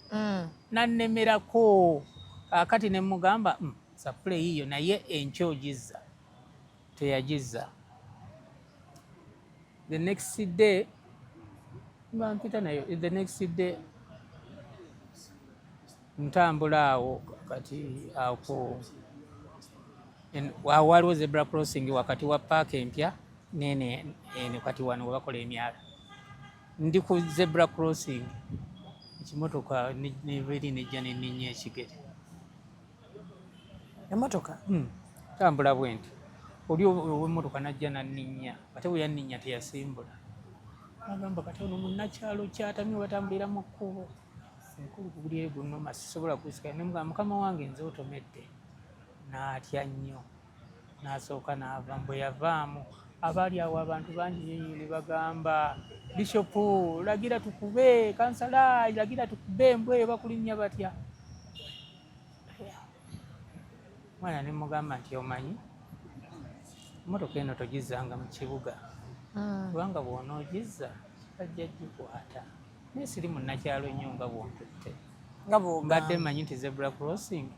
S3: Nannemerako. Kakati ne mugamba sapule yiyo naye enkya ogizza. Teyagizza. The next day, ntambula awo kati ako waliwo zebra crossing wakati wa park empya nene kati wano we bakola emyala. Ndi ku zebra crossing ekimotoka neberi nejja nenenya ekigere.
S1: Emotoka?
S3: Tambula bwenti. Oli ow'emmotoka najja nanninya ate bwe yanninya teyasimbula. Agamba kati ono munnakyalo kyatamye batambulira mu kkubo. Enkulu ku buli egunnoma sisobola kusika. Ne mugamba mukama wange nze otomedde. N'atya nnyo. N'asooka n'ava. Bwe yavaamu abaali awo abantu bangi ne bagamba Bishopu lagira tukube, kansala lagira tukube mbwe bakulinnya batya. Mwana ne mugamba nti omanyi motoka eno togizanga mu kibuga. Kubanga bw'onoogizza bajja gikwata. Naye siri munnakyalo nnyo nga bw'ontutte. Ngadde mmanyi nti zebra crossing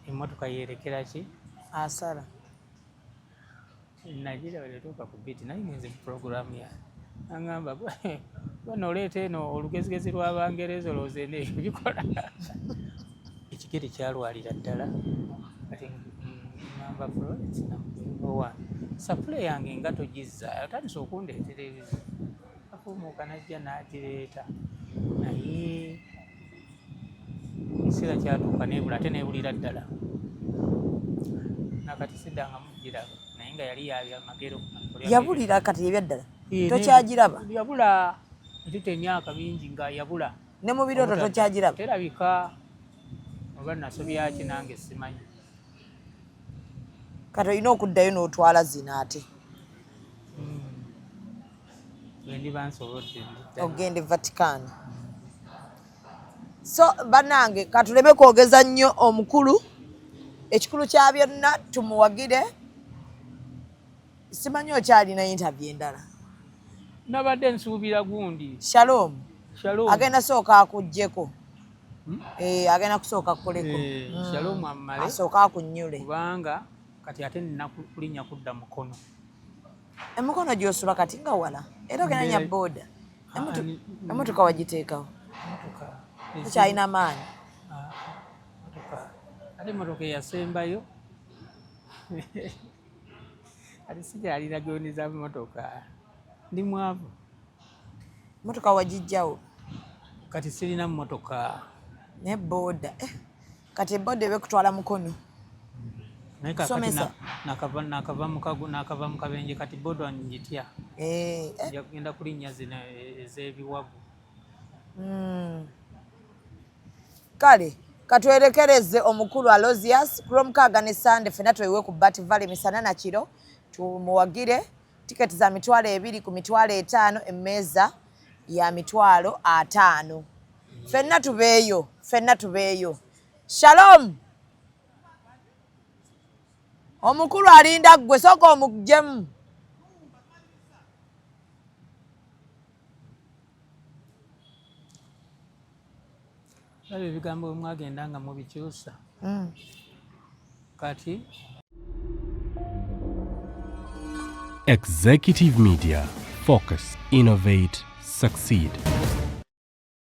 S3: emmotoka yeerekera ki?
S1: Asala.
S3: Nagira bwetuuka ku biti naye ngenze mu puroguramu ya aŋŋamba bano oleeta eno olugezigezi lw'Abangereza olowooza eno bikola. Ekigere kyalwalira ddala. Kati ŋŋamba Florence namugowa sapule yange nga togizza atandise okundeetera ebizibu. Afuumuuka najja n'agireeta naye ekiseera kyatuuka nebula ate nebulira ddala. Nakati siddanga mugiraba naye nga yali yabyamagero.
S1: Yabulira kati ebyaddala tokyagiraba?
S3: Yabula etute emyaka mingi nga yabula.
S1: Ne mu birooto tokyagiraba?
S3: Terabika oba nasobyaki nange simanyi.
S1: Kati olina okuddayo n'otwala zino ate.
S3: Bwe ndiba nsobodde
S1: ogende Vatican. So bannange katuleme kwogeza nnyo omukulu ekikulu kya byonna tumuwagire. Simanyi okyalina interview endala.
S3: Nabadde nsuubira gundi.
S1: Shalom.
S3: Shalom.
S1: Agenda sooka akuggyeko. Agenda kusooka kukoleko.
S3: Shalom amale.
S1: Asooka akunyule.
S3: Kubanga kati ate nina kulinnya kudda mukono.
S1: Emukono gy'osula kati nga wala. Era ogenda nya boda. Emmotoka wagiteekawo. Ekyalina maanyi.
S3: Ate emmotoka eyasembayo. Ate sikyalina goni za mmotoka. Ndi mwavu.
S1: Mmotoka wagijjawo.
S3: Kati sirina mmotoka.
S1: Ne boda. Kati boda ebekutwala mukono.
S3: Nakava mu kabenje kati boda njitya. Genda kulinnya zino ez'ebiwagu.
S1: Kale katwerekereze omukulu Aloysius ku Lwomukaaga ne Sande ffenna twewe ku Bat Valley misana na kiro tumuwagire tiketi za mitwalo 2 ku mitwalo 5 emmeeza ya mitwalo 5 ffenna tubeeyo. Shalom. Omukulu alinda ggwe sooka omuggyemu.
S3: Ebyo ebigambo bwe mwagenda nga mubikyusa. Kati
S4: Executive Media. Focus, innovate, succeed.